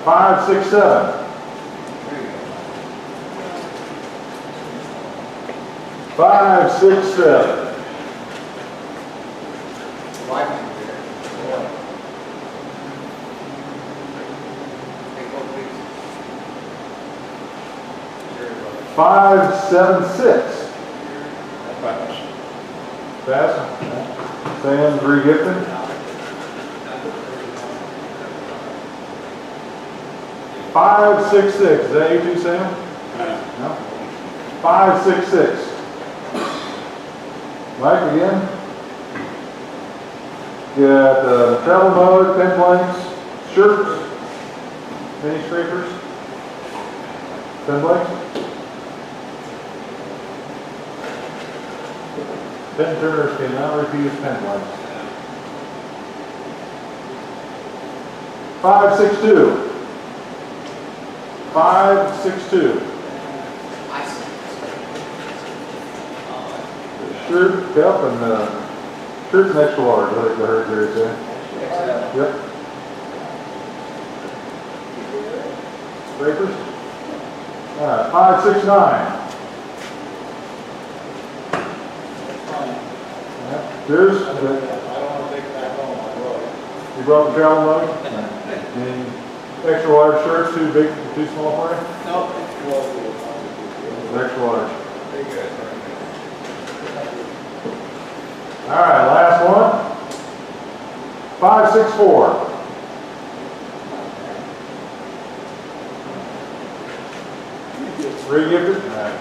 Five, 6, 7. 5, 6, 7. Five, 7, 6. Pass. Sam's re-gifted. 5, 6, 6. Is that you too, Sam? No. 5, 6, 6. Mike again. Got travel mode, pen blanks, shirts, mini scrapers, pen blanks. Pen turners cannot refuse pen blanks. 562. 562. Shirt, cup, and shirt's an extra large. I think I heard Jerry say. Yep. Scrapers. All right, 569. Yours? I don't want to take it back home. You brought the travel mug? Any extra large shirts, too big, too small for you?
No.
Extra large. All right, last one. 564. Re-gifted? All right.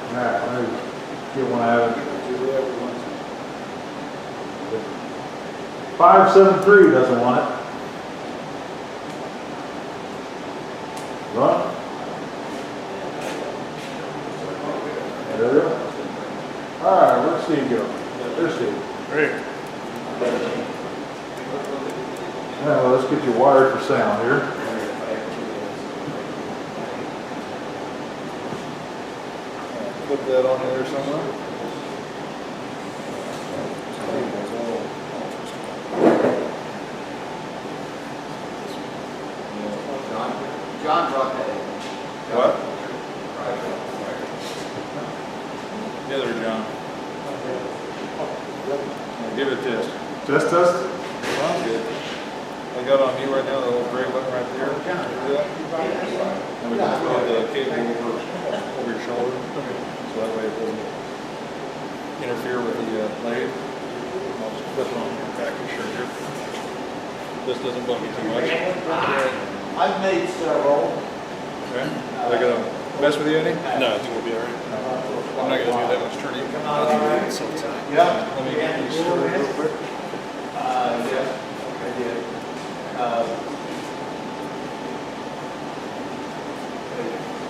All right, let me get one out of it. 573 doesn't want it. Run. There we go. All right, where'd Steve go? There's Steve.
Great.
Now, let's get you wired for sound here. Put that on there somewhere.
John brought that in.
What? The other John. Give it a test. Test. Sounds good. I got on you right now, the little gray button right there. Do that. And we can put the cable over your shoulder. So that way it doesn't interfere with the blade. I'll just flip it on your back of your shirt here. This doesn't bug you too much.
I've made several.
Okay. Are they gonna mess with you any?
No, I think we'll be all right. I'm not going to do that much turning.
Yeah.
Let me get these started real quick.
Yeah, I did.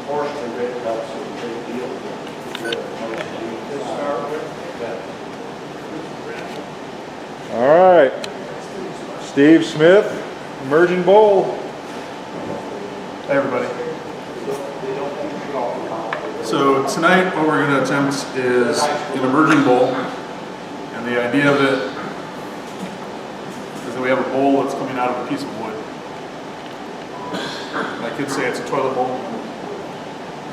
Forced to rip it up, so it's a big deal.
All right. Steve Smith, Emerging Bowl.
Hey, everybody. So tonight, what we're going to attempt is an emerging bowl, and the idea of it is that we have a bowl that's coming out of a piece of wood. I could say it's a toilet bowl,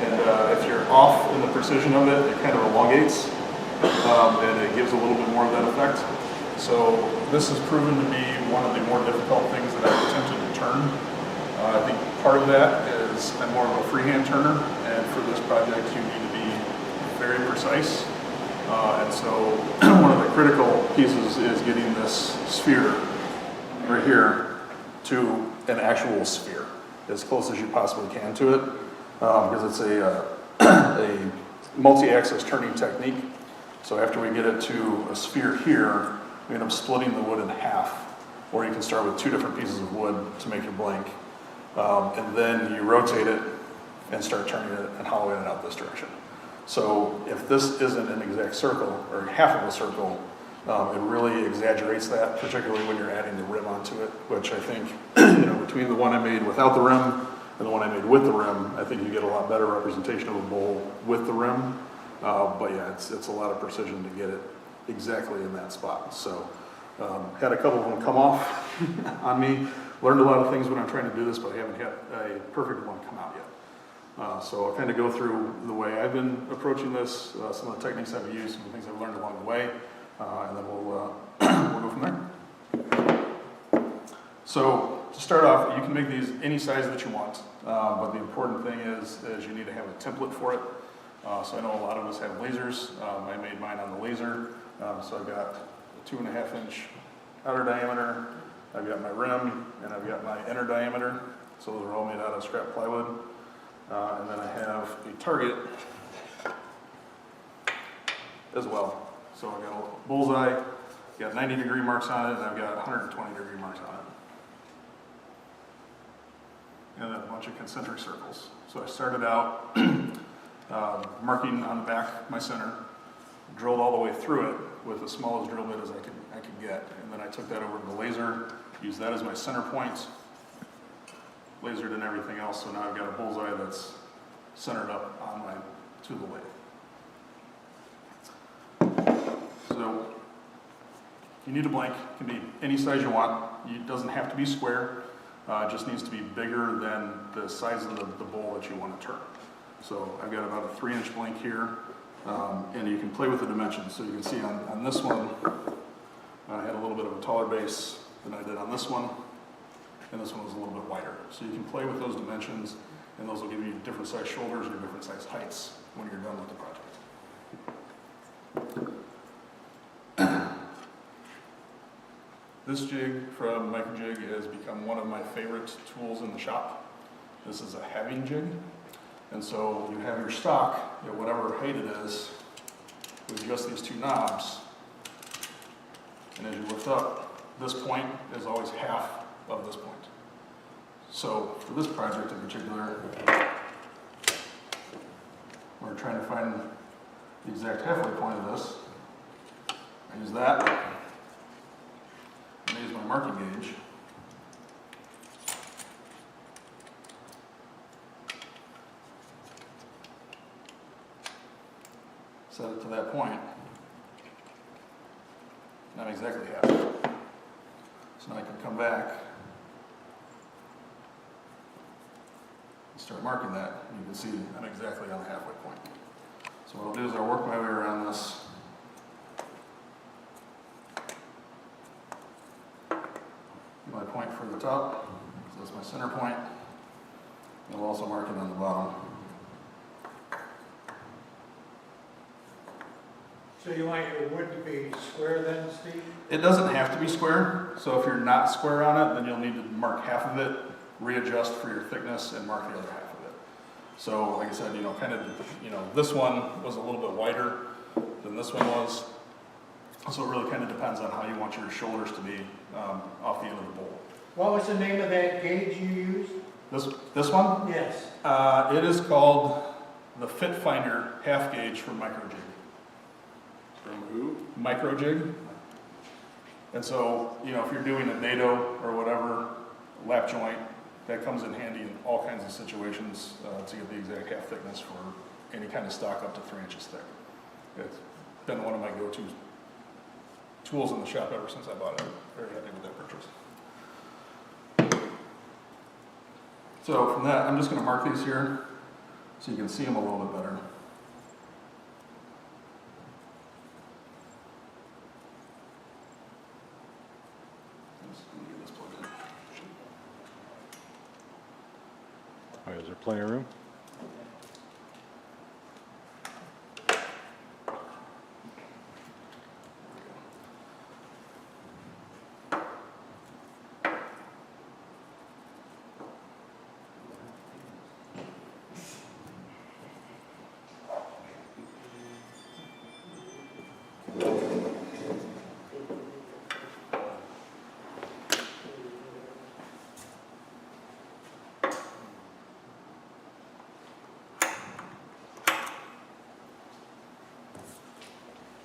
and if you're off in the the precision of it, it kind of elongates, and it gives a little bit more of that effect. So this has proven to be one of the more difficult things that I've attempted to turn. I think part of that is I'm more of a freehand turner, and for this project you need to be very precise. And so one of the critical pieces is getting this sphere right here to an actual sphere, as close as you possibly can to it, because it's a multi-axis turning technique. So after we get it to a sphere here, we end up splitting the wood in half, or you can start with 2 different pieces of wood to make your blank, and then you rotate it and start turning it and hollowing it out this direction. So if this isn't an exact circle, or half of a circle, it really exaggerates that, particularly when you're adding the rim onto it, which I think, between the one I made without the rim and the one I made with the rim, I think you get a lot better representation of a bowl with the rim. But yeah, it's a lot of precision to get it exactly in that spot. So had a couple of them come off on me. Learned a lot of things when I'm trying to do this, but I haven't had a perfect one come out yet. So I'll kind of go through the way I've been approaching this, some of the techniques I've used, some of the things I've learned along the way, and then we'll go from there. So to start off, you can make these any size that you want, but the important thing is you need to have a template for it. So I know a lot of us have lasers. I made mine on the laser. So I've got a 2.5 inch outer diameter, I've got my rim, and I've got my inner diameter. So those are all made out of scrap plywood. And then I have a target as well. So I've got a bullseye, got 90-degree marks on it, and I've got 120-degree marks on it. And then a bunch of concentric circles. So I started out marking on the back my center, drilled all the way through it with the smallest drill bit as I could get, and then I took that over to the laser, used that as my center point, lasered and everything else, so now I've got a bullseye that's centered up on my to the lathe. So you need a blank, it can be any size you want, it doesn't have to be square, it just needs to be bigger than the size of the bowl that you want to turn. So I've got about a 3-inch blank here, and you can play with the dimensions. So you can see on this one, I had a little bit of a taller base than I did on this one, and this one was a little bit wider. So you can play with those dimensions, and those will give you different size shoulders or different size heights when you're done with the project. This jig from Microjig has become one of my favorite tools in the shop. This is a halving jig. And so you have your stock at whatever height it is with just these 2 knobs. And as you lift up, this point is always half of this point. So for this project in particular, we're trying to find the exact halfway point of this. I use that, and I use my marking gauge. Set it to that point. Not exactly half. So now I can come back and start marking that. You can see I'm exactly on the halfway point. So what I'll do is I'll work my way around this. My point for the top, so that's my center point. And I'll also mark it on the bottom.
So you want your wood to be square then, Steve?
It doesn't have to be square, so if you're not square on it, then you'll need to mark half of it, readjust for your thickness, and mark the other half of it. So like I said, this one was a little bit wider than this one was. So it really kind of depends on how you want your shoulders to be off the end of the bowl.
What was the name of that gauge you used?
This one?
Yes.
It is called the Fit Finder half gauge from Microjig.
From who?
Microjig. And so, if you're doing a NATO or whatever, lap joint, that comes in handy in all kinds of situations to get the exact half thickness for any kind of stock up to 3 inches thick. It's been one of my go-to tools in the shop ever since I bought it. I'm very happy with that purchase. So from that, I'm just going to mark these here so you can see them a little bit better.
plenty of room.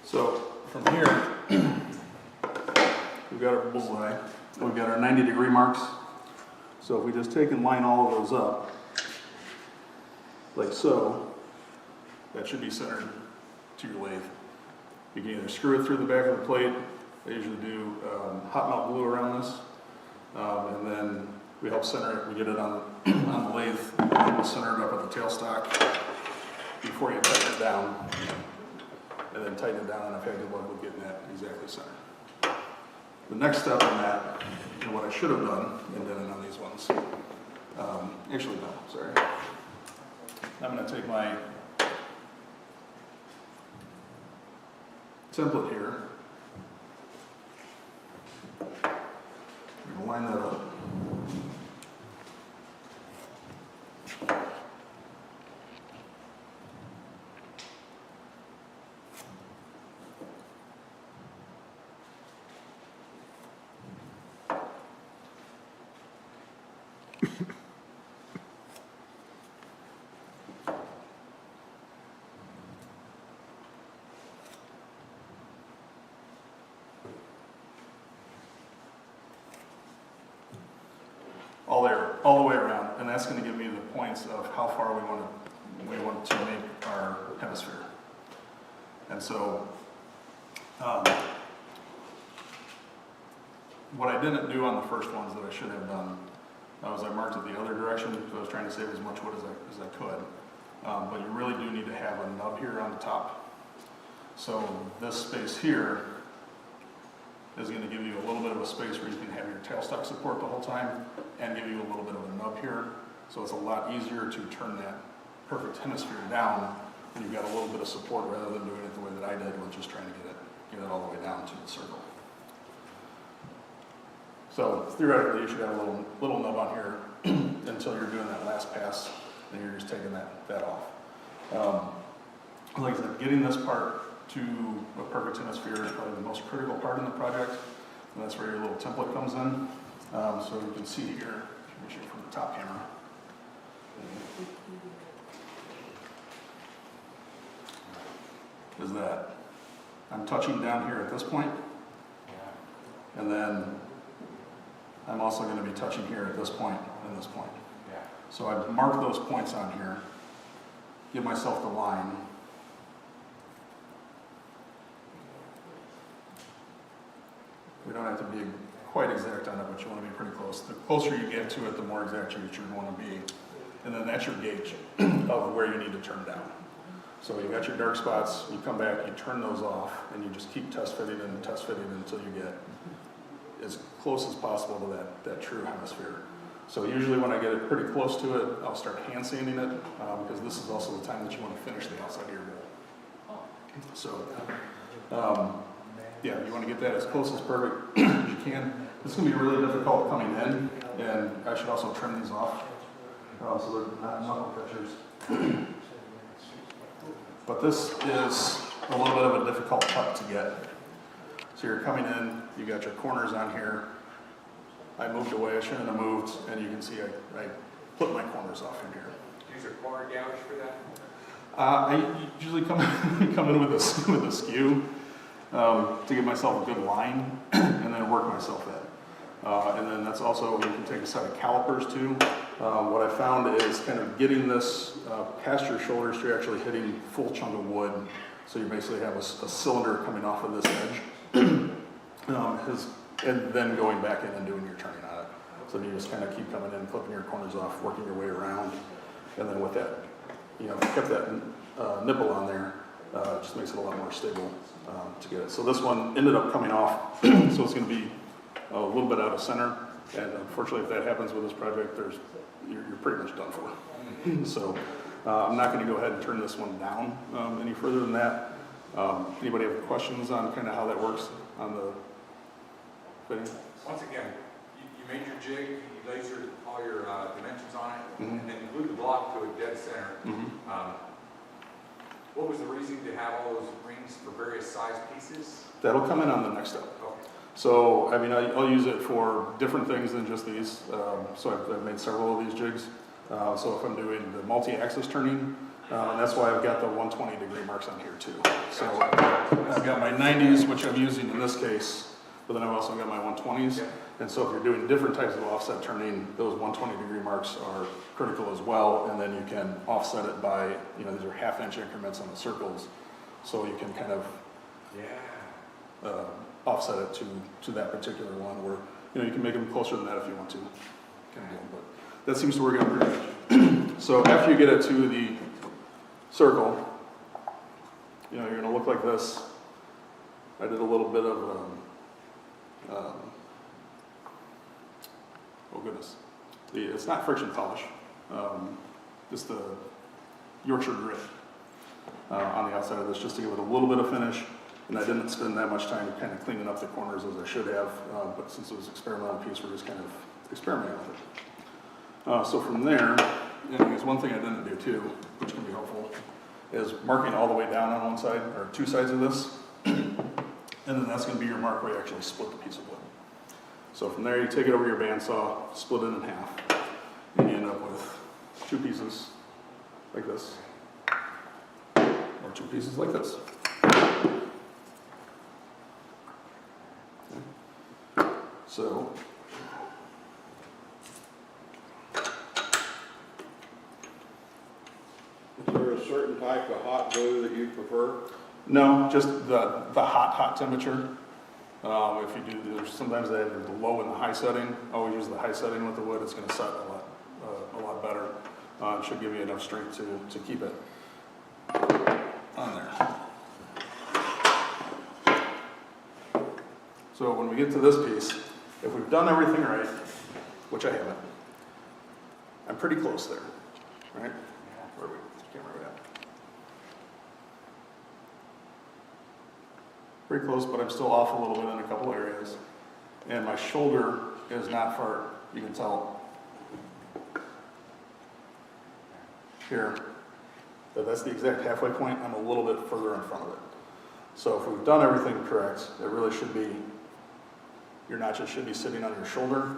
So from here, we've got our bullseye, we've got our 90-degree marks. So if we just take and line all of those up, like so, that should be centered to your lathe. You can either screw it through the back of the plate. I usually do hot melt glue around this, and then we help center it. We get it on the lathe, we'll center it up at the tailstock before you tighten it down, and then tighten it down, and I've had good luck with getting that exactly centered. The next step in that, and what I should have done, and done it on these ones, actually no, sorry. I'm going to take my template here, and line that up. all the way around, and that's going to give me the points of how far we want to make our hemisphere. And so, what I didn't do on the first ones that I should have done was I marked it the other direction because I was trying to save as much wood as I could. But you really do need to have a nub here on the top. So this space here is going to give you a little bit of a space where you can have your tailstock support the whole time and give you a little bit of a nub here. So it's a lot easier to turn that perfect hemisphere down when you've got a little bit of support rather than doing it the way that I did with just trying to get it all the way down to the circle. So theoretically you should have a little nub on here until you're doing that last pass, and you're just taking that off. Like I said, getting this part to a perfect hemisphere is probably the most critical part in the project, and that's where your little template comes in. So you can see here, let me show you from the top camera. Is that I'm touching down here at this point, and then I'm also going to be touching here at this point and this point. So I mark those points on here, give myself the line. We don't have to be quite exact on it, but you want to be pretty close. The closer you get to it, the more exact you want to be. And then that's your gauge of where you need to turn down. So you got your dark spots, you come back, you turn those off, and you just keep test fitting until you get as close as possible to that true hemisphere. So usually when I get it pretty close to it, I'll start hand sanding it, because this is also the time that you want to finish the outside of your bowl. So, yeah, you want to get that as close as perfect as you can. This is going to be really difficult coming in, and I should also trim these off, so they're not knuckle catchers. But this is a little bit of a difficult cut to get. So you're coming in, you got your corners on here. I moved away, I shouldn't have moved, and you can see I put my corners off in here.
Use a corner gouge for that?
I usually come in with a skew to give myself a good line and then work myself in. And then that's also, you can take a set of calipers too. What I found is kind of getting this past your shoulders to actually hitting full chunk of wood. So you basically have a cylinder coming off of this edge. And then going back in and doing your turning on it. So you just kind of keep coming in, flipping your corners off, working your way around. And then with that, you know, kept that nipple on there, it just makes it a lot more stable to get it. So this one ended up coming off, so it's going to be a little bit out of center. And unfortunately, if that happens with this project, you're pretty much done for. So I'm not going to go ahead and turn this one down any further than that. Anybody have questions on kind of how that works on the fitting?
Once again, you made your jig, you lasered all your dimensions on it, and then glued the block to a dead center. What was the reason to have all those rings for various size pieces?
That'll come in on the next step.
Okay.
So, I mean, I'll use it for different things than just these. So I've made several of these jigs. So if I'm doing the multi-axis turning, and that's why I've got the 120-degree marks on here too. So I've got my 90s, which I'm using in this case, but then I've also got my 120s.
Yeah.
And so if you're doing different types of offset turning, those 120-degree marks are critical as well. And then you can offset it by, these are half-inch increments on the circles. So you can kind of offset it to that particular one, or you can make them closer than that if you want to. Kind of deal. But that seems to work out pretty much. So after you get it to the circle, you're going to look like this. I did a little bit of, oh goodness, it's not friction polish, just the Yorkshire grit on the outside of this, just to give it a little bit of finish. And I didn't spend that much time kind of cleaning up the corners as I should have, but since it was an experimental piece, we're just kind of experimenting with it. So from there, there's one thing I didn't do too, which can be helpful, is marking all the way down on one side, or two sides of this, and then that's going to be your mark where you actually split the piece of wood. So from there, you take it over your bandsaw, split it in half, and you end up with two pieces like this, or two pieces like this. Okay. So
Is there a certain type of hot glue that you prefer?
no, just the hot temperature. If you do, there's sometimes they have the low and the high setting. Always use the high setting with the wood. It's going to set a lot better. It should give you enough strength to keep it on there. So when we get to this piece, if we've done everything right, which I haven't, I'm pretty close there, right? Where are we? Camera at? Pretty close, but I'm still off a little bit in a couple areas. And my shoulder is not far, you can tell here that that's the exact halfway point. I'm a little bit further in front of it. So if we've done everything correct, it really should be, your notches should be sitting on your shoulder,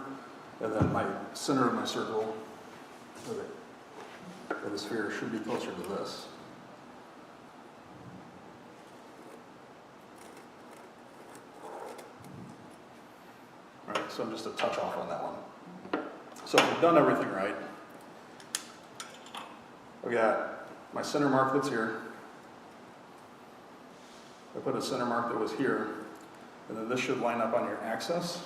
and then my center of my circle, or the sphere, should be closer to this. All right, so I'm just a touch off on that one. So if we've done everything right, I've got my center mark that's here. I put a center mark that was here, and then this should line up on your axis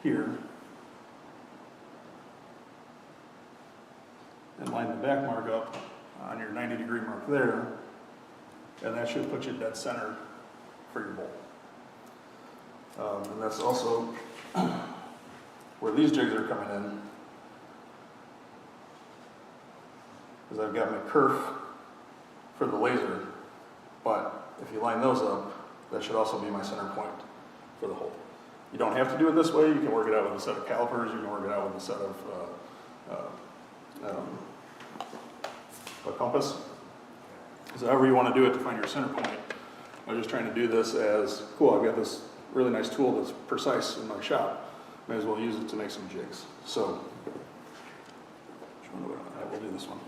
here, and line the back mark up on your 90-degree mark there, and that should put you dead center for your bolt. And that's also where these jigs are coming in, is I've got my kerf for the laser, but if you line those up, that should also be my center point for the hole. You don't have to do it this way. You can work it out with a set of calipers. You can work it out with a set of a compass. So however you want to do it to find your center point. I'm just trying to do this as, cool, I've got this really nice tool that's precise in my shop. May as well use it to make some jigs. So, we'll do this one.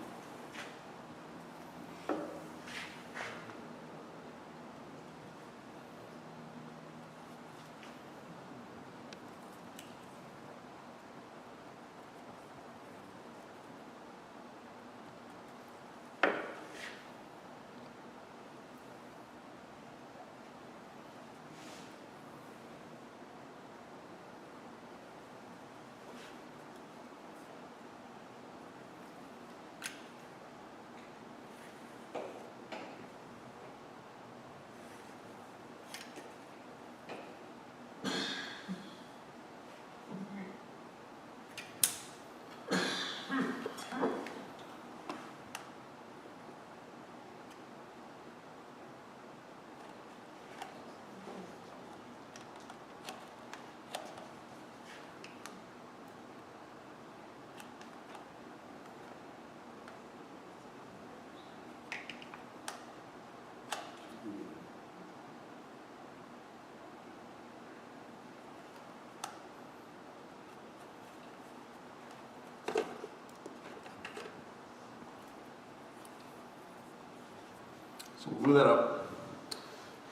So we'll glue that up.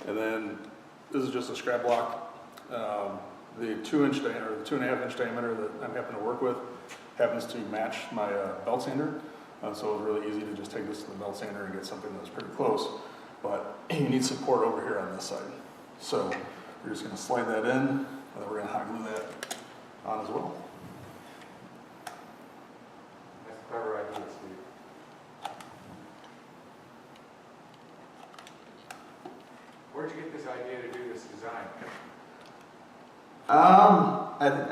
And then this is just a scrap block. The 2-inch diameter, or the 2.5-inch diameter that I'm happen to work with happens to match my belt sander. So it was really easy to just take this to the belt sander and get something that was pretty close. But you need support over here on this side. So we're just going to slide that in, and then we're going to hot glue that on as well.
That's a clever idea, Steve. Where'd you get this idea to do this design?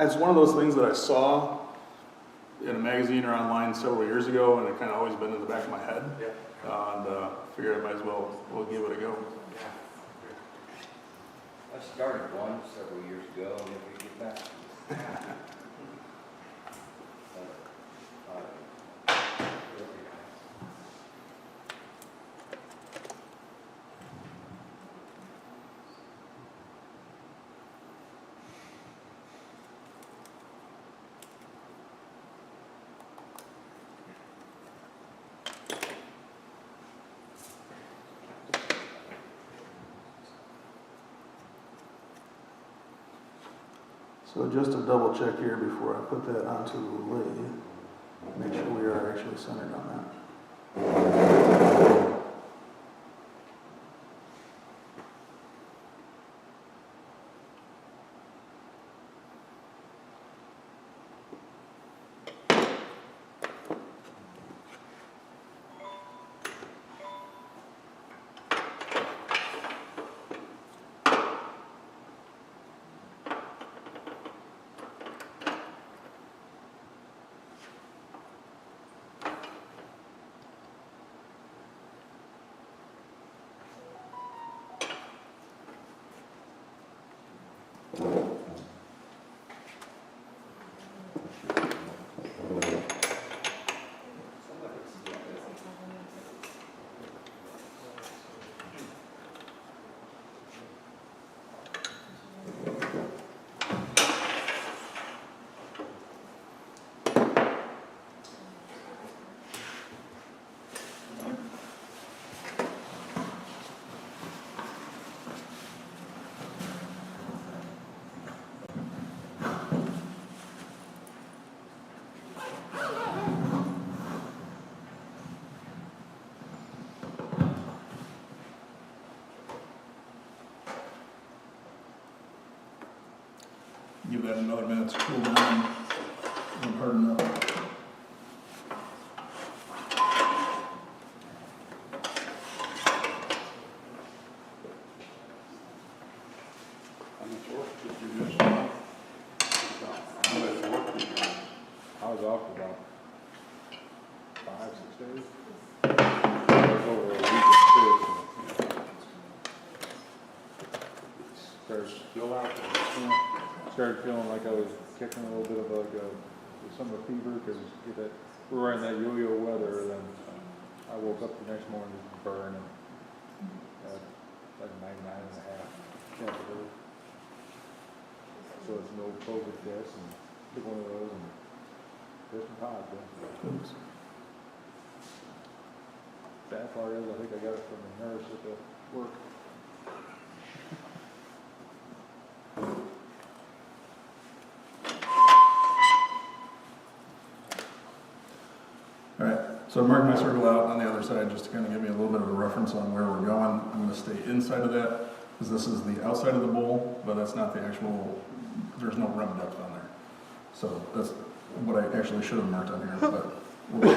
It's one of those things that I saw in a magazine or online several years ago, and it kind of always been in the back of my head.
Yeah.
And figured I might as well give it a go.
Yeah.
I started one several years ago, and if we get back.
So just to double check here before I put that onto the lathe, make sure we are actually centered on that. Give that another minute to cool down and harden up.
I was off about 5, 6 days. I was over a week and 6. Started still out there. Started feeling like I was catching a little bit of like a summer fever because we were in that yo-yo weather. Then I woke up the next morning just burning, like 99.5 temperature. So it's no COVID test and took one of those and tested positive.
Oops.
Sad part is I think I got it from the nurse at the work.
All right, so I marked my circle out on the other side just to kind of give me a little bit of a reference on where we're going. I'm going to stay inside of that because this is the outside of the bowl, but that's not the actual, there's no rim depth on there. So that's what I actually should have marked on here, but we'll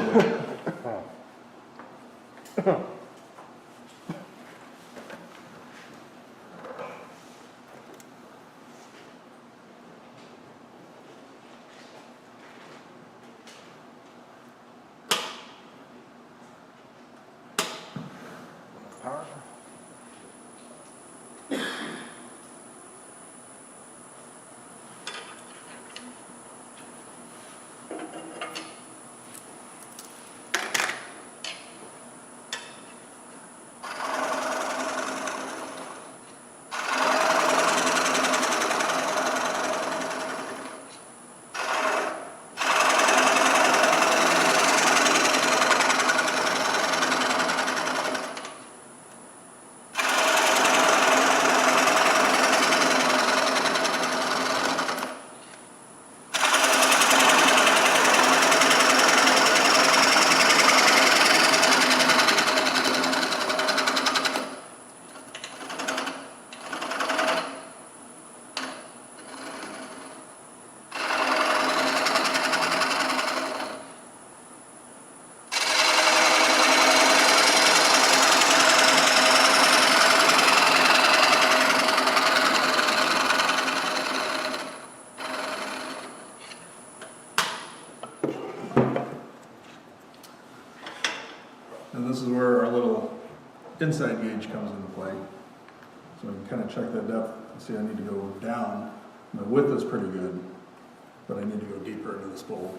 is where our little inside gauge comes into play. So I can kind of check that depth and see I need to go down. My width is pretty good, but I need to go deeper into this bowl.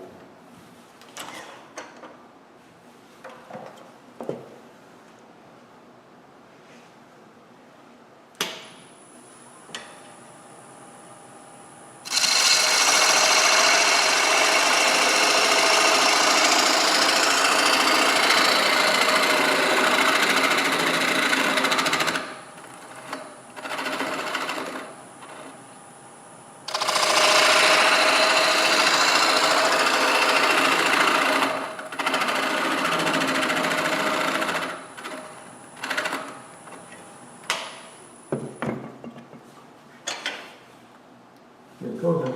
Get closer.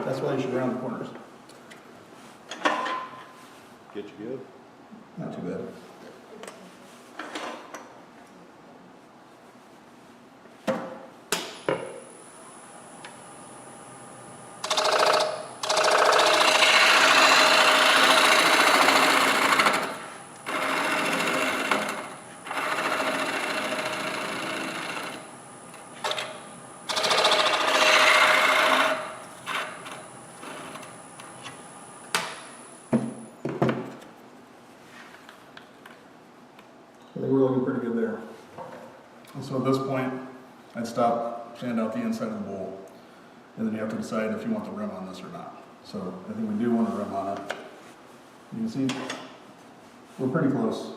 That's why you should round the corners.
Get you good?
Not too bad. I think we're looking pretty good there. And so at this point, I'd stop, sand out the inside of the bowl, and then you have to decide if you want the rim on this or not. So I think we do want a rim on it. You can see we're pretty close.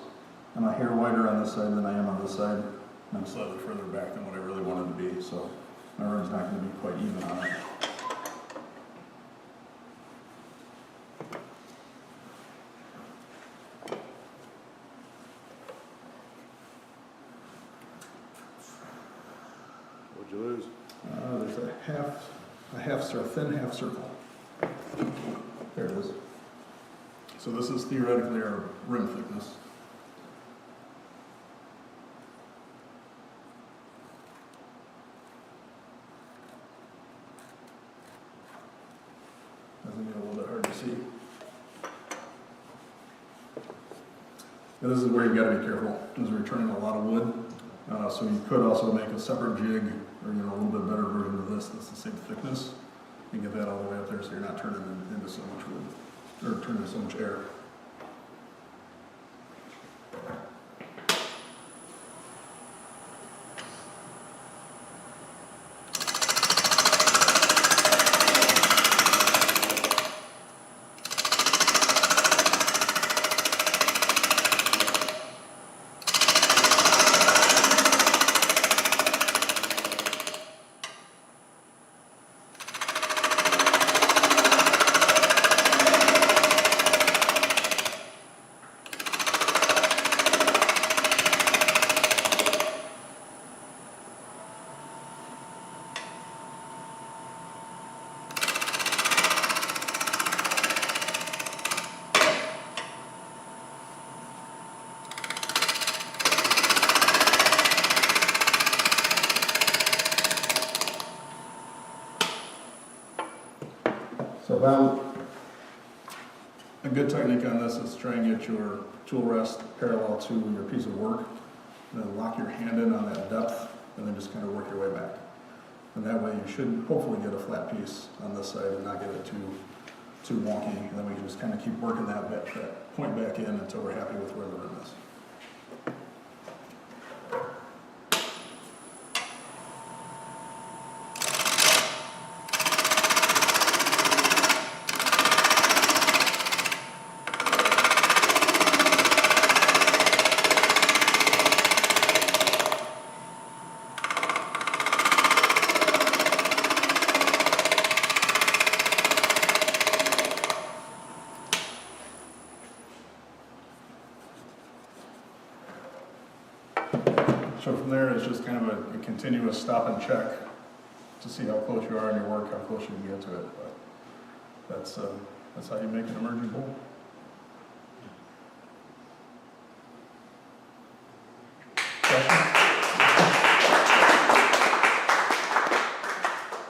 I'm a hair wider on this side than I am on this side. And I'm slightly further back than what I really wanted to be, so my rim's not going to be quite even on it.
What'd you lose?
There's a thin half circle. There it is. So this is theoretically our rim thickness. Doesn't get a little bit hard to see. And this is where you've got to be careful, because we're turning a lot of wood. So you could also make a separate jig, or a little bit better version of this that's the same thickness, and get that all the way up there so you're not turning into so much wood, or turning so much air. So about a good technique on this is try and get your tool rest parallel to your piece of work, and then lock your hand in on that depth, and then just kind of work your way back. And that way you should hopefully get a flat piece on this side and not get it too wonky, and then we can just kind of keep working that point back in until we're happy with where the rim is. So from there, it's just kind of a continuous stop and check to see how close you are in your work, how close you can get to it. But that's how you make an emerging bowl. Questions?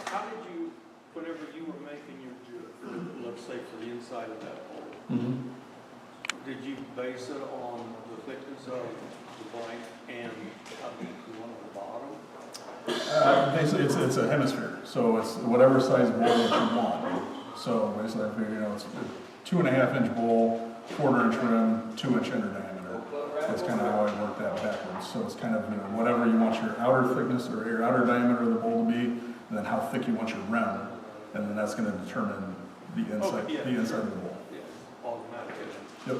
How did you, whenever you were making your, let's say for the inside of that hole, did you base it on the thickness of the blank and how deep you want the bottom?
Basically, it's a hemisphere, so it's whatever size bowl that you want. So basically, it's a 2.5 inch bowl, 1/4 inch rim, 2 inch inner diameter. That's kind of how I work that backwards. So it's kind of, whatever you want your outer thickness or your outer diameter of the bowl to be, and then how thick you want your rim, and then that's going to determine the inside, the inside of the bowl.
Yeah, automatic.
Yep.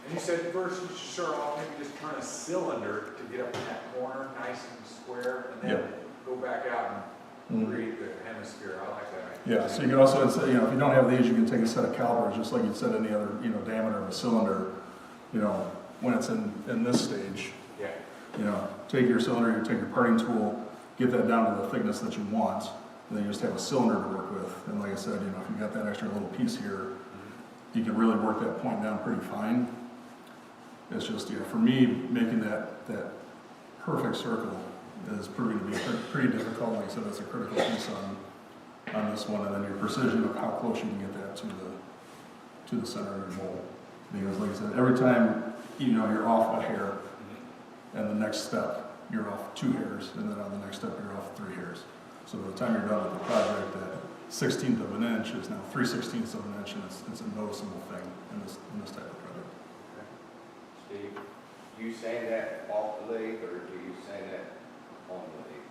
And you said first you should start off, maybe just turn a cylinder to get up in that corner, nice and square, and then go back out and create the hemisphere. I like that idea.
Yeah, so you can also, if you don't have these, you can take a set of calipers, just like you'd set any other, diameter of a cylinder, when it's in this stage.
Yeah.
Take your cylinder, you take your parting tool, get that down to the thickness that you want, and then you just have a cylinder to work with. And like I said, if you've got that extra little piece here, you can really work that point down pretty fine. It's just, for me, making that perfect circle is proving to be pretty difficult. Like I said, that's a critical piece on this one, and then your precision of how close you can get that to the center of your bowl. Because like I said, every time you're off a hair, and the next step you're off 2 hairs, and then on the next step you're off 3 hairs. So by the time you're done with the project, that 1/16 of an inch is now 3/16 of an inch, and it's a noticeable thing in this type of project.
Steve, do you sand that off the lathe, or do you sand that on the lathe?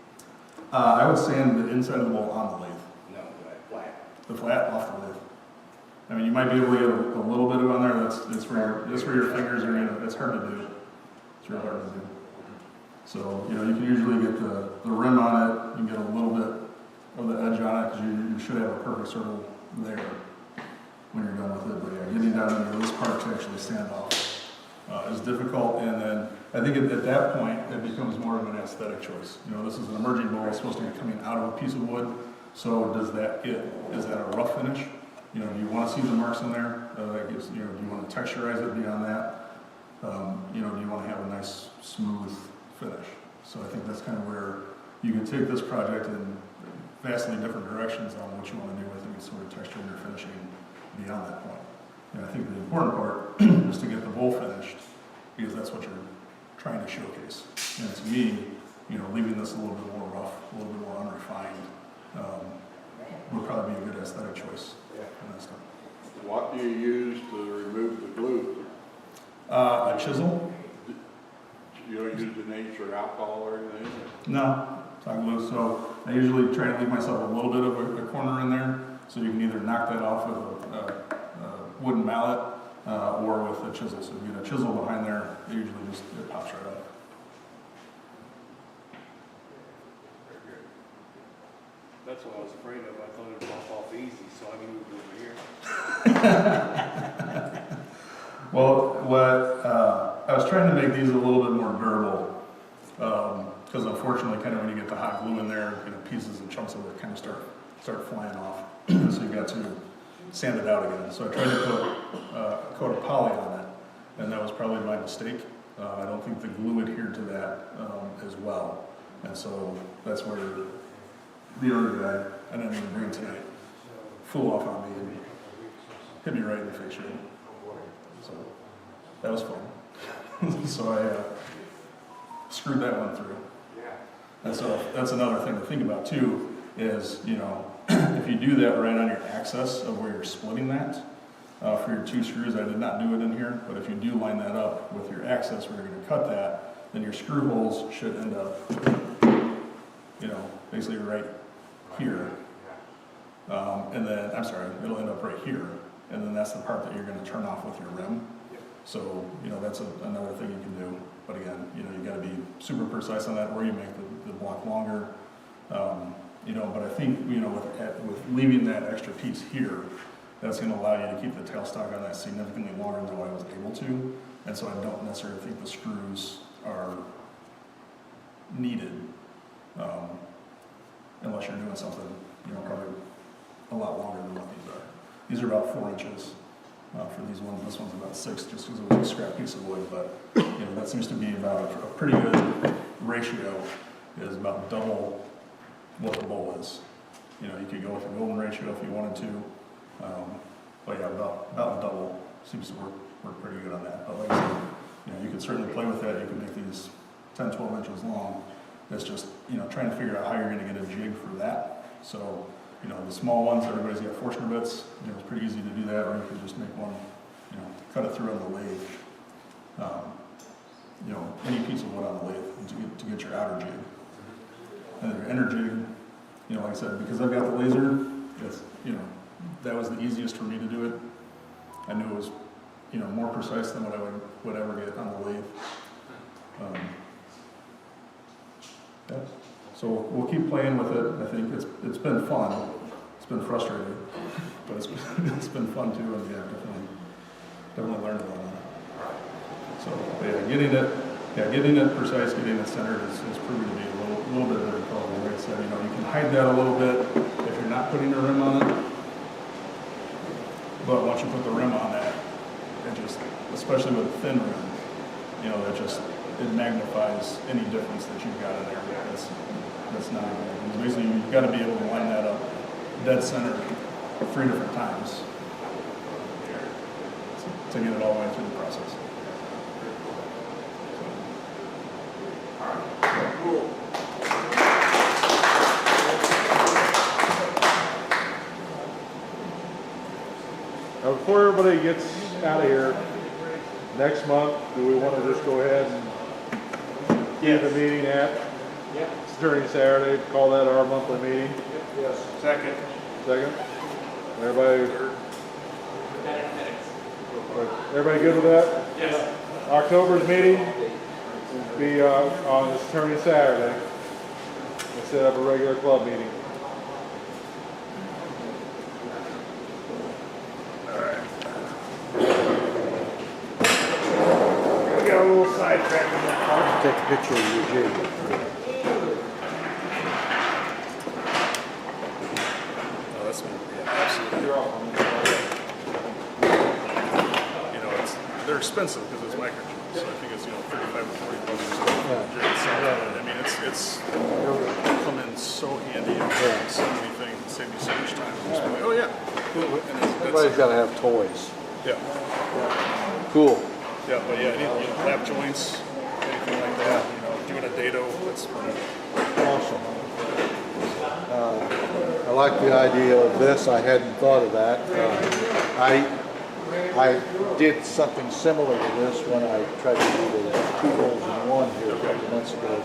I would sand the inside of the bowl on the lathe.
No, flat.
The flat off the lathe. I mean, you might be able to get a little bit of on there. That's where your fingers are gonna. It's hard to do. It's really hard to do. So you can usually get the rim on it. You can get a little bit of the edge on it because you should have a perfect circle there when you're done with it. But yeah, getting down into this part to actually sand off is difficult. And then I think at that point it becomes more of an aesthetic choice. This is an emerging bowl. It's supposed to be coming out of a piece of wood. So is that a rough finish? Do you want to see the marks in there? Do you want to texturize it beyond that? Do you want to have a nice, smooth finish? So I think that's kind of where you can take this project in vastly different directions on what you want to do with any sort of texture in your finishing beyond that point. And I think the important part is to get the bowl finished, because that's what you're trying to showcase. And to me, leaving this a little bit more rough, a little bit more unrefined, would probably be a good aesthetic choice.
What do you use to remove the glue?
A chisel?
You don't use an H or alcohol or anything?
No, it's not glue. So I usually try to leave myself a little bit of a corner in there, so you can either knock that off with a wooden mallet or with a chisel. So if you get a chisel behind there, it usually it pops right up.
That's what I was afraid of. I thought it would pop off easy, so I moved over here.
Well, I was trying to make these a little bit more durable, because unfortunately, kind of when you get the hot glue in there, pieces and chunks of it kind of start flying off. So you've got to sand it out again. So I tried to put a coat of poly on it, and that was probably my mistake. I don't think the glue adhered to that as well, and so that's where the other guy I didn't even bring tonight flew off on me and hit me right in the face. So that was fun. So I screwed that one through. And so that's another thing to think about too, is, if you do that right on your axis of where you're splitting that, for your 2 screws, I did not do it in here, but if you do line that up with your axis where you're going to cut that, then your screw holes should end up, basically right here. And then, it'll end up right here. And then that's the part that you're going to turn off with your rim. So, that's another thing you can do. But again, you got to be super precise on that, or you make the block longer. But I think, with leaving that extra piece here, that's going to allow you to keep the tailstock on that significantly longer than what I was able to. And so I don't necessarily think the screws are needed, unless you're doing something, probably a lot longer than what these are. These are about 4 inches for these ones. This one's about 6, just because it was a scrap piece of wood, but that seems to be about a pretty good ratio, is about double what the bowl is. You could go with a golden ratio if you wanted to, but yeah, about double seems to work pretty good on that. But like I said, you can certainly play with that. You can make these 10, 12 inches long. It's just, trying to figure out how you're going to get a jig for that. So, the small ones, everybody's got Forstner bits. It's pretty easy to do that, or you can just make one, cut it through on the lathe. Any piece of wood on the lathe to get your outer jig. And your inner jig, like I said, because I've got the laser, it's, that was the easiest for me to do it. I knew it was, more precise than what I would ever get on the lathe. Yeah. So we'll keep playing with it. I think it's been fun. It's been frustrating, but it's been fun too. And yeah, definitely learned a lot on it. So yeah, getting it precise, getting it centered is proving to be a little bit difficult. Like I said, you can hide that a little bit if you're not putting a rim on it. But once you put the rim on that, it just, especially with a thin rim, it magnifies any difference that you've got in there. That's not good. Basically, you've got to be able to line that up dead center 3 different times to get it all the way through the process.
Cool.
Now, before everybody gets out of here, next month, do we want to just go ahead and get the meeting at during Saturday, call that our monthly meeting?
Yes. Second.
Everybody good with that?
Yes.
October's meeting will be on this turning Saturday. We'll set up a regular club meeting.
We got a little sidetracked on that part.
Take a picture of your jig.
They're expensive because it's microchips. So I think it's 35 or 40 bucks or something. I mean, it'll come in so handy and so many things, and save you so much time. Just be like, oh yeah.
Everybody's got to have toys.
Yeah.
Cool.
Yeah, but yeah, any lap joints, anything like that. Doing a dado, that's
Awesome. I like the idea of this. I hadn't thought of that. I did something similar to this when I tried to do the 2 holes in 1 here a couple months ago.